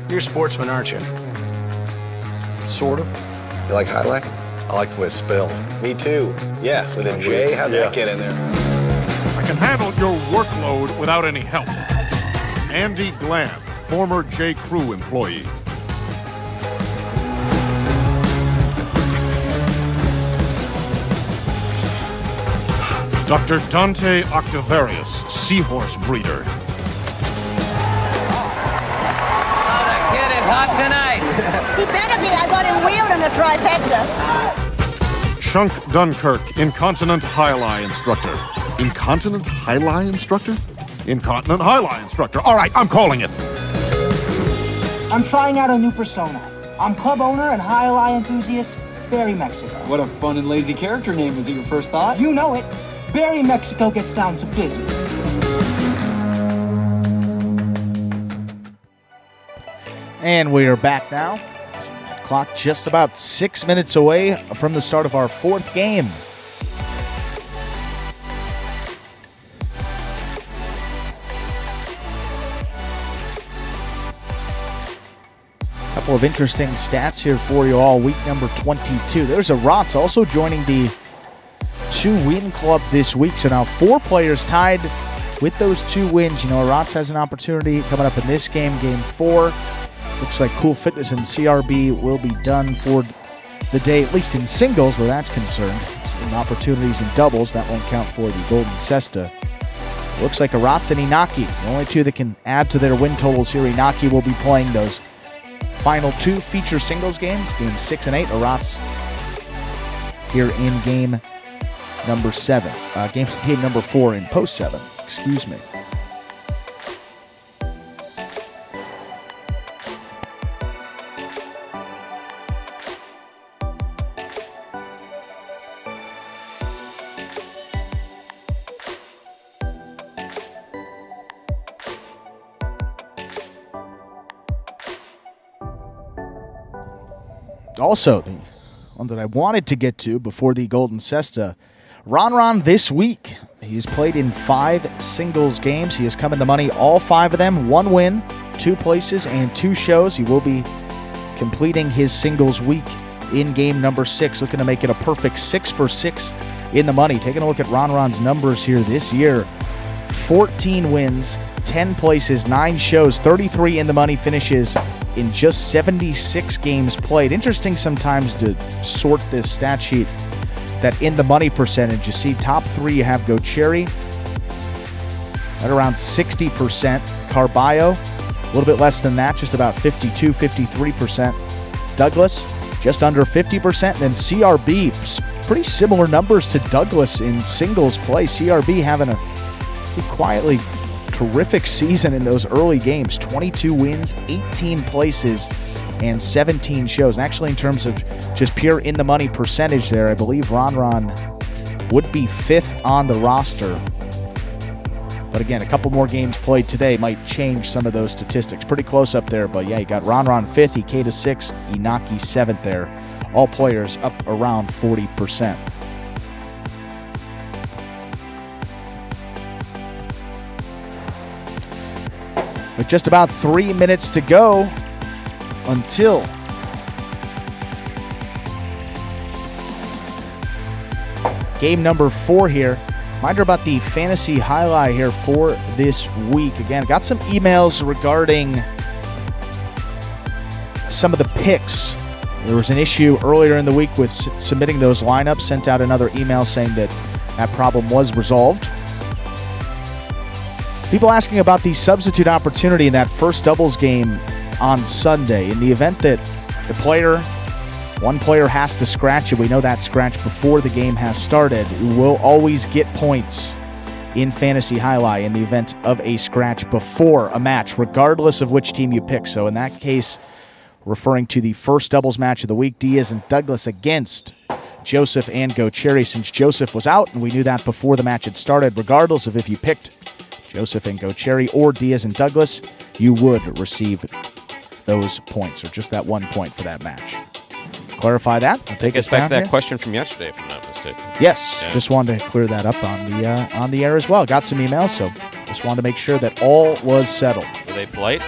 You're a sportsman, aren't you? Sort of. You like highlight? I like the way it's spelled. Me too. Yeah, with a J. How'd that get in there? I can handle your workload without any help. Andy Glam, former J. Crew employee. Dr. Dante Octavarius, seahorse breeder. Hot tonight. He better be. I got him wheeled in the trifecta. Shunk Dunkirk, incontinent high-lie instructor. Incontinent high-lie instructor? Incontinent high-lie instructor. All right, I'm calling it. I'm trying out a new persona. I'm club owner and high-lie enthusiast, Barry Mexico. What a fun and lazy character name. Was it your first thought? You know it. Barry Mexico gets down to business. And we are back now. Clock just about 6 minutes away from the start of our 4th game. Couple of interesting stats here for you all. Week number 22. There's Aratz also joining the 2-win club this week. So now 4 players tied with those 2 wins. You know, Aratz has an opportunity coming up in this game, game 4. Looks like Cool Fitness and CRB will be done for the day, at least in singles where that's concerned. Some opportunities in doubles, that won't count for the Golden Cesta. Looks like Aratz and Inaki, the only 2 that can add to their win totals here. Inaki will be playing those final 2 feature singles games, game 6 and 8. Aratz here in game number 7. Game number 4 in post 7. Excuse me. Also, the one that I wanted to get to before the Golden Cesta, Ron this week. He's played in 5 singles games. He has come in the money all 5 of them. 1 win, 2 places, and 2 shows. He will be completing his singles week in game number 6, looking to make it a perfect 6 for 6 in the money. Taking a look at Ron's numbers here this year. 14 wins, 10 places, 9 shows, 33 in the money finishes in just 76 games played. Interesting sometimes to sort this stat sheet, that in the money percentage, you see top 3 you have Gocherry at around 60%. Carballo, a little bit less than that, just about 52, 53%. Douglas, just under 50%. Then CRB, pretty similar numbers to Douglas in singles play. CRB having a pretty quietly terrific season in those early games. 22 wins, 18 places, and 17 shows. And actually, in terms of just pure in-the-money percentage there, I believe Ron would be 5th on the roster. But again, a couple more games played today might change some of those statistics. Pretty close up there, but yeah, you got Ron 5th, Ikeda 6th, Inaki 7th there. All players up around 40%. With just about 3 minutes to go until game number 4 here. Reminder about the fantasy highlight here for this week. Again, got some emails regarding some of the picks. There was an issue earlier in the week with submitting those lineups. Sent out another email saying that problem was resolved. People asking about the substitute opportunity in that first doubles game on Sunday. In the event that one player has to scratch, and we know that scratch before the game has started, will always get points in Fantasy Highlight in the event of a scratch before a match, regardless of which team you pick. So in that case, referring to the first doubles match of the week, Diaz and Douglas against Joseph and Gocherry, since Joseph was out, and we knew that before the match had started. Regardless of if you picked Joseph and Gocherry or Diaz and Douglas, you would receive those points, or just that 1 point for that match. Clarify that. I'll take us back to that question from yesterday, if I'm not mistaken. Yes, yeah. Just wanted to clear that up on the air as well. Got some emails, so just wanted to make sure that all was settled. Were they polite?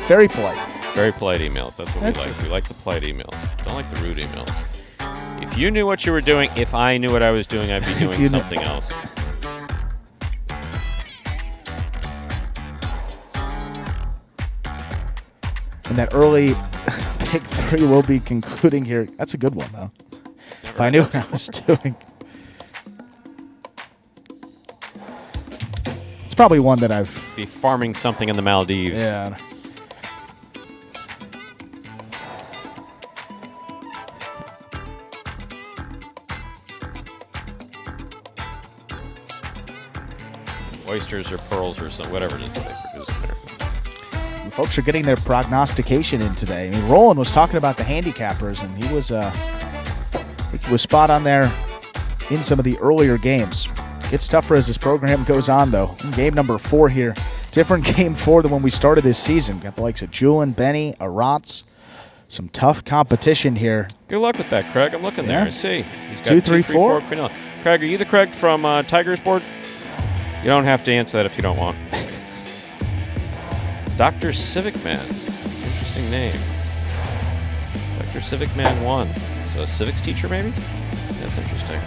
Very polite. Very polite emails. That's what we like. We like the polite emails. Don't like the rude emails. If you knew what you were doing, if I knew what I was doing, I'd be doing something else. And that early pick 3 will be concluding here. That's a good one, though. If I knew what I was doing. It's probably one that I've... Be farming something in the Maldives. Yeah. Oysters or pearls or something, whatever it is that they produce there. Folks are getting their prognostication in today. I mean, Roland was talking about the handicappers, and he was spot on there in some of the earlier games. Gets tougher as this program goes on, though. Game number 4 here. Different game 4 than when we started this season. Got the likes of Julian, Benny, Aratz. Some tough competition here. Good luck with that, Craig. I'm looking there. I see. He's got 2, 3, 4. Craig, are you the Craig from Tiger's Board? You don't have to answer that if you don't want. Dr. Civic Man. Interesting name. Dr. Civic Man 1. So a civics teacher, maybe? That's interesting.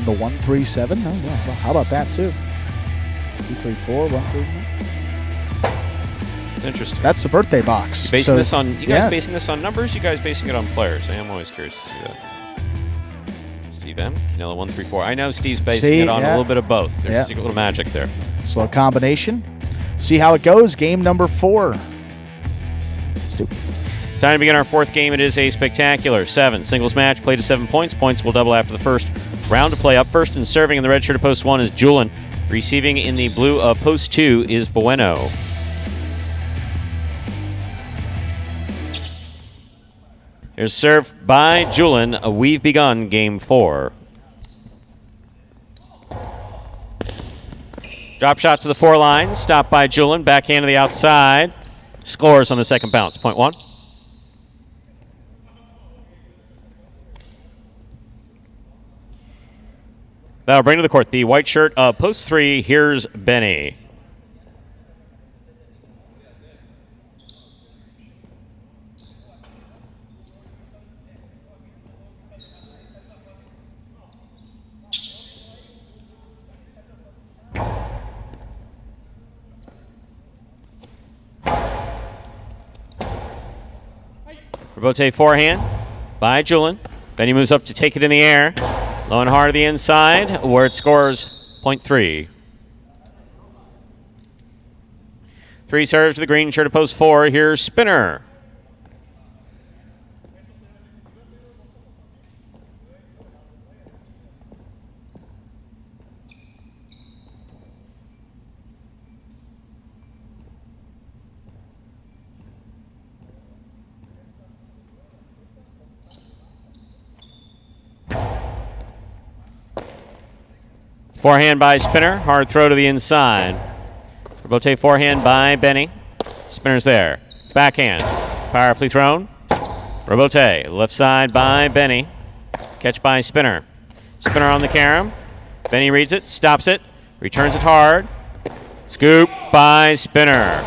the 137. Oh, yeah. Well, how about that, too? 234, 139. Interesting. That's the birthday box. Basing this on you guys yeah. basing this on numbers? You guys basing it on players? I am always curious to see that. Steve M. Canelo 134. I know Steve's basing it on a little bit of both. There's a secret little magic there. So a combination. See how it goes. Game number 4. Stupid. Time to begin our fourth game. It is a spectacular 7 singles match. Played to 7 points. Points will double after the first round to play. Up first and serving in the red shirt of post 1 is Julian. Receiving in the blue of post 2 is Bueno. There's serve by Julian. We've begun game 4. Drop shot to the 4 line. Stopped by Julian. Backhand to the outside. Scores on the second bounce. Point 1. That'll bring to the court the white shirt of post 3. Here's Benny. Rebote forehand by Julian. Then he moves up to take it in the air. Low and hard to the inside, where it scores point 3. 3 serves to the green shirt of post 4. Here's Spinner. Forehand by Spinner. Hard throw to the inside. Rebote forehand by Benny. Spinner's there. Backhand. Powerfully thrown. Rebote. Left side by Benny. Catch by Spinner. Spinner on the carom. Benny reads it. Stops it. Returns it hard. Scoop by Spinner.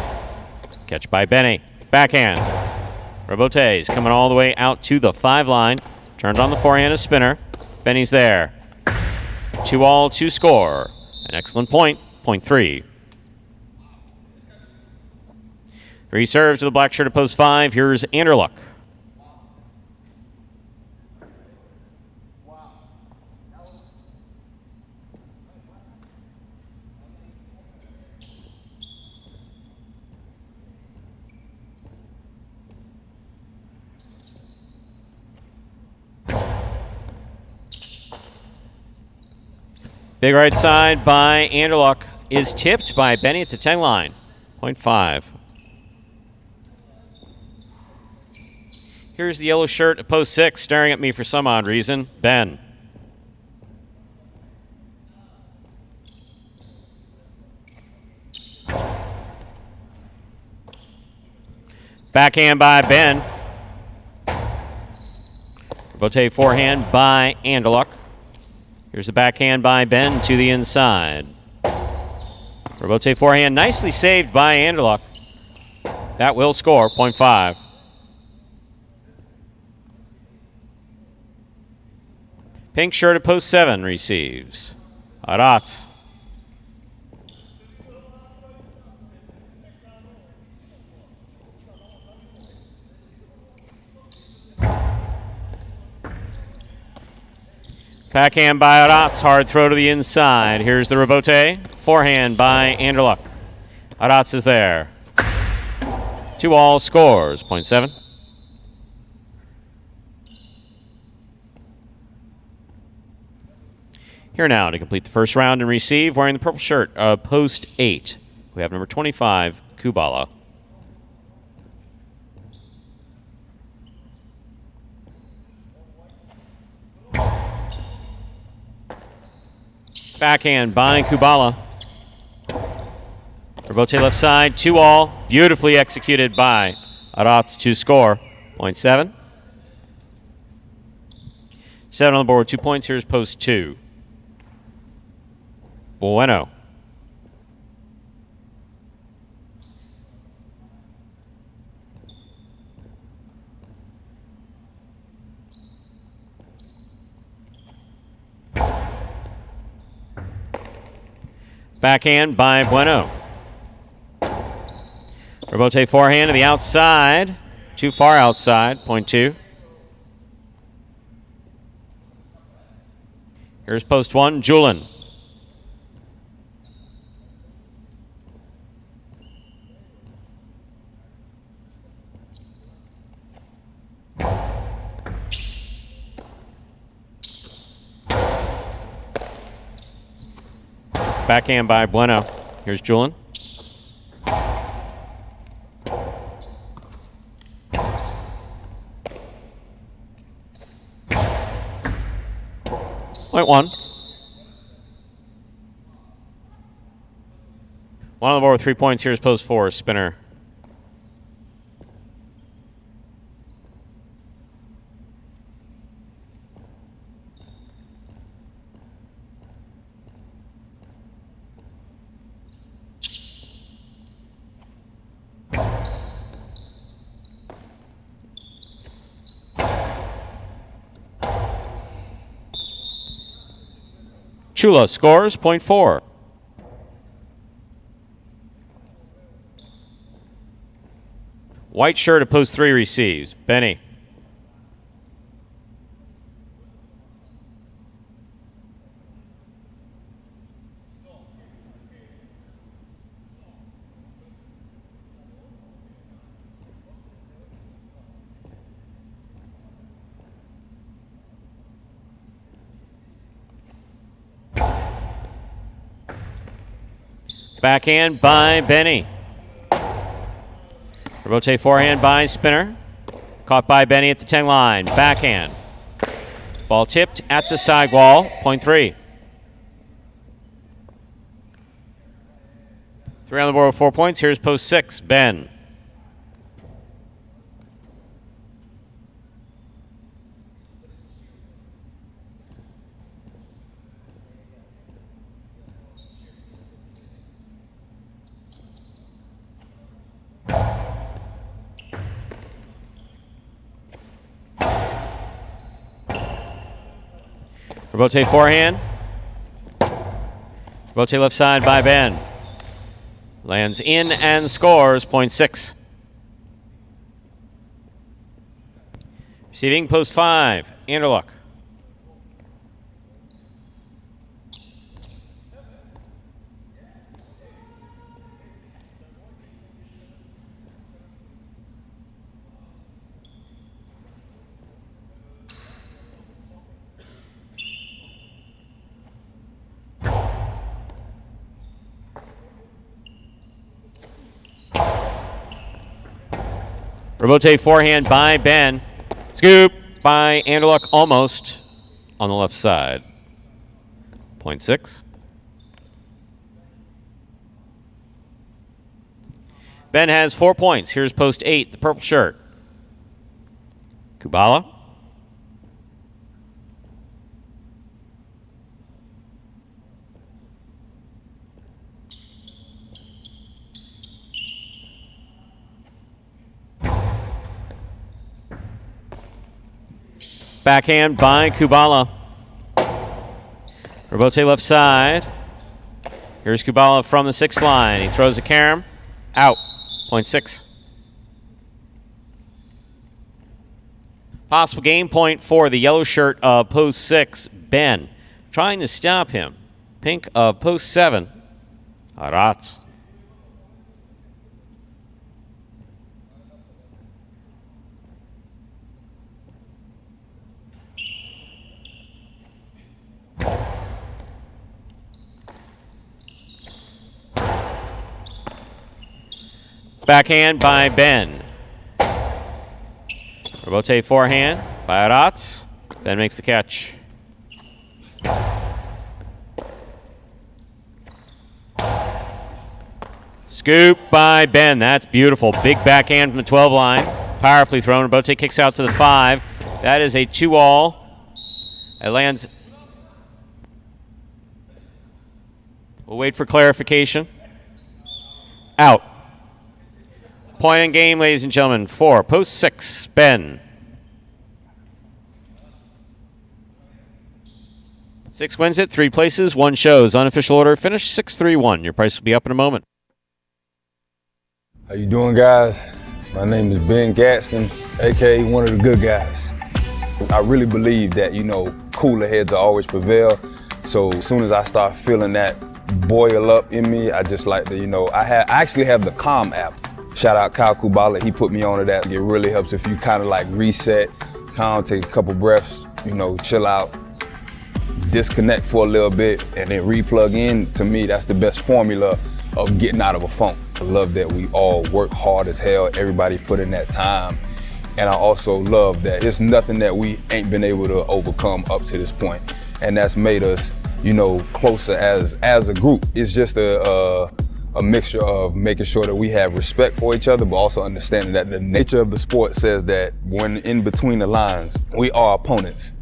Catch by Benny. Backhand. Rebote is coming all the way out to the 5 line. Turned on the forehand of Spinner. Benny's there. 2-all to score. An excellent point. Point 3. 3 serves to the black shirt of post 5. Here's Anderluck. Big right side by Anderluck is tipped by Benny at the 10 line. Point 5. Here's the yellow shirt at post 6, staring at me for some odd reason. Ben. Backhand by Ben. Rebote forehand by Anderluck. Here's the backhand by Ben to the inside. Rebote forehand nicely saved by Anderluck. That will score, point 5. Pink shirt at post 7 receives. Arat. Backhand by Aratz, hard throw to the inside. Here's the rebote. Forehand by Anderluck. Aratz is there. 2-all scores. Point 7. Here now to complete the first round and receive, wearing the purple shirt of post 8. We have number 25, Kubala. Backhand by Kubala. Rebote left side, 2-all. Beautifully executed by Aratz to score. Point 7. 7 on the board, 2 points. Here's post 2. Bueno. Backhand by Bueno. Rebote forehand to the outside. Too far outside, point 2. Here's post 1, Julin. Backhand by Bueno. Here's Julin. Point 1. One on the board with 3 points. Here's post 4, Spinner. Chula scores, point 4. White shirt at post 3 receives. Benny. Backhand by Benny. Rebote forehand by Spinner. Caught by Benny at the 10 line. Backhand. Ball tipped at the sidewall. Point 3. 3 on the board with 4 points. Here's post 6, Ben. Rebote forehand. Rebote left side by Ben. Lands in and scores, point 6. Receiving post 5, Anderluck. Rebote forehand by Ben. Scoop by Anderluck, almost on the left side. Point 6. Ben has 4 points. Here's post 8, the purple shirt. Kubala. Backhand by Kubala. Rebote left side. Here's Kubala from the 6th line. He throws a carom. Out. Point 6. Possible game point for the yellow shirt of post 6, Ben. Trying to stop him. Pink of post 7, Aratz. Backhand by Ben. Rebote forehand by Aratz. Ben makes the catch. Scoop by Ben. That's beautiful. Big backhand from the 12 line. Powerfully thrown. Rebote kicks out to the 5. That is a 2-all. It lands. We'll wait for clarification. Out. Point in game, ladies and gentlemen, for post 6, Ben. 6 wins it, 3 places, 1 shows. Unofficial order finish 6-3-1. Your price will be up in a moment. How you doing, guys? My name is Ben Gadsden, aka one of the good guys. I really believe that, cooler heads will always prevail. So as soon as I start feeling that boil up in me, I just like to, I actually have the Calm app. Shout out Kyle Kubala, he put me onto that. It really helps if you kind of like reset, calm, take a couple breaths, chill out, disconnect for a little bit, and then re-plug in. To me, that's the best formula of getting out of a funk. I love that we all work hard as hell, everybody put in that time. And I also love that there's nothing that we ain't been able to overcome up to this point. And that's made us, closer as a group. It's just a mixture of making sure that we have respect for each other, but also understanding that the nature of the sport says that when in between the lines, we are opponents.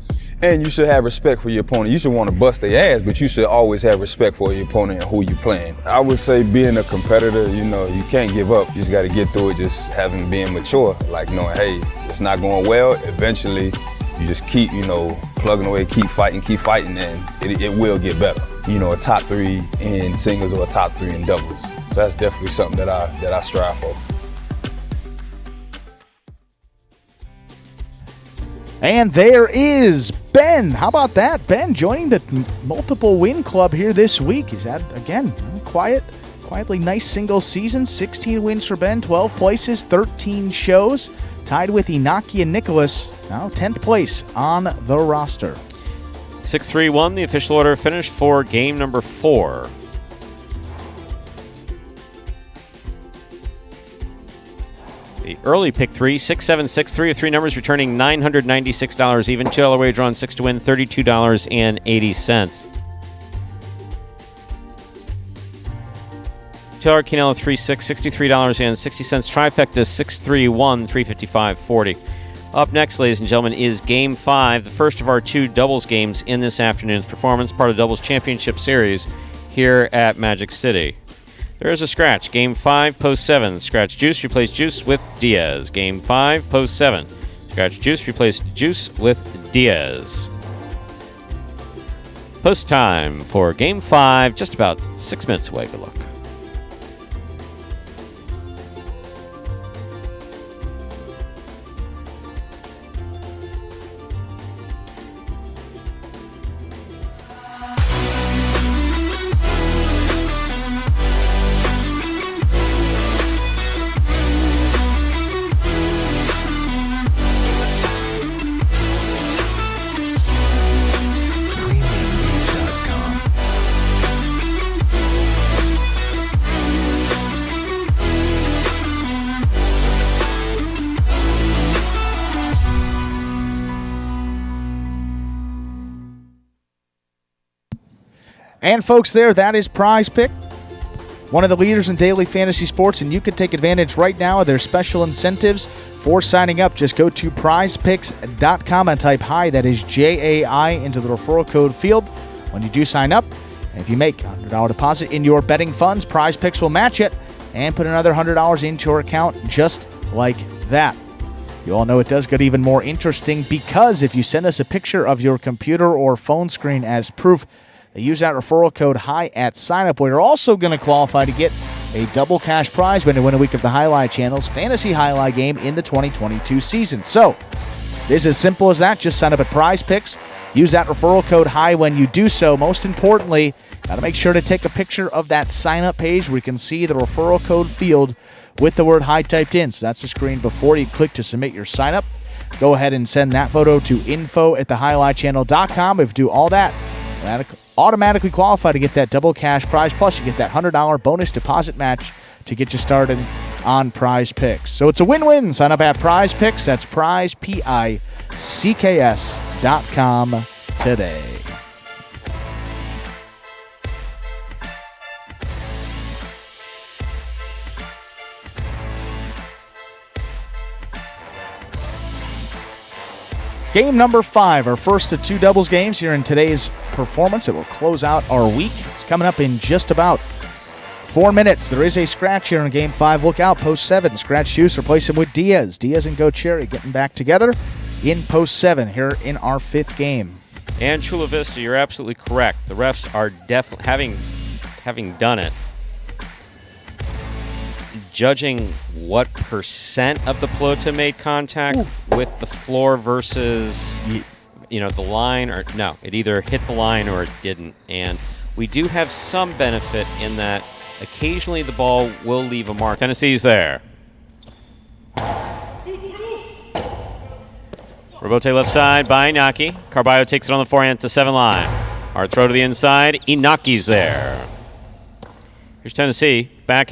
And you should have respect for your opponent. You should want to bust their ass, but you should always have respect for your opponent and who you're playing. I would say being a competitor, you can't give up. You just got to get through it, just being mature, like knowing, hey, it's not going well. Eventually, you just keep, plugging away, keep fighting, and it will get better. A top 3 in singles or a top 3 in doubles. So that's definitely something that I strive for. And there is Ben. How about that? Ben joining the multiple win club here this week. He's had, again, quietly nice single season. 16 wins for Ben, 12 places, 13 shows. Tied with Inaki and Nicholas, now 10th place on the roster. 6-3-1, the official order finish for game number 4. The early pick 3, 6-7-6, 3 of 3 numbers returning $996 even. $2 wager on 6 to win, $32.80. $2 Quinella 3-6, $63.60. Trifecta 6-3-1, $355.40. Up next, ladies and gentlemen, is Game 5, the first of our 2 doubles games in this afternoon's performance, part of the Doubles Championship Series here at Magic City. There is a scratch. Game 5, post 7. Scratch Juice, replace Juice with Diaz. Game 5, post 7. Scratch Juice, replace Juice with Diaz. Post time for Game 5, just about 6 minutes away. Good luck. And folks, that is Prize Pick, one of the leaders in daily fantasy sports, and you can take advantage right now of their special incentives for signing up. Just go to prizepicks.com and type HI, that is JAI, into the referral code field when you do sign up. And if you make a $100 deposit in your betting funds, Prize Picks will match it and put another $100 into your account just like that. You all know it does get even more interesting because if you send us a picture of your computer or phone screen as proof, use that referral code HI at signup, where you're also going to qualify to get a double cash prize when you win a week of the Highlight Channel's fantasy highlight game in the 2022 season. So, it's as simple as that. Just sign up at Prize Picks. Use that referral code HI when you do so. Most importantly, got to make sure to take a picture of that sign-up page where you can see the referral code field with the word HI typed in. So that's the screen before you click to submit your sign-up. Go ahead and send that photo to info@thehighlightchannel.com. If you do all that, automatically qualify to get that double cash prize. Plus, you get that $100 bonus deposit match to get you started on Prize Picks. So it's a win-win. Sign up at Prize Picks. That's prizepicks.com today. Game number 5, our first of 2 doubles games here in today's performance. It will close out our week. It's coming up in just about 4 minutes. There is a scratch here in Game 5. Look out, post 7. Scratch Juice, replace him with Diaz. Diaz and Go Cherry getting back together in post 7 here in our 5th game. And Chula Vista, you're absolutely correct. The refs are definitely, having done it, judging what percent of the pelota made contact with the floor versus, the line, or no, it either hit the line or it didn't. And we do have some benefit in that occasionally the ball will leave a mark. Tennessee's there. Robote left side by Inaki. Carballo takes it on the forehand to 7 line. Hard throw to the inside. Inaki's there. Here's Tennessee back.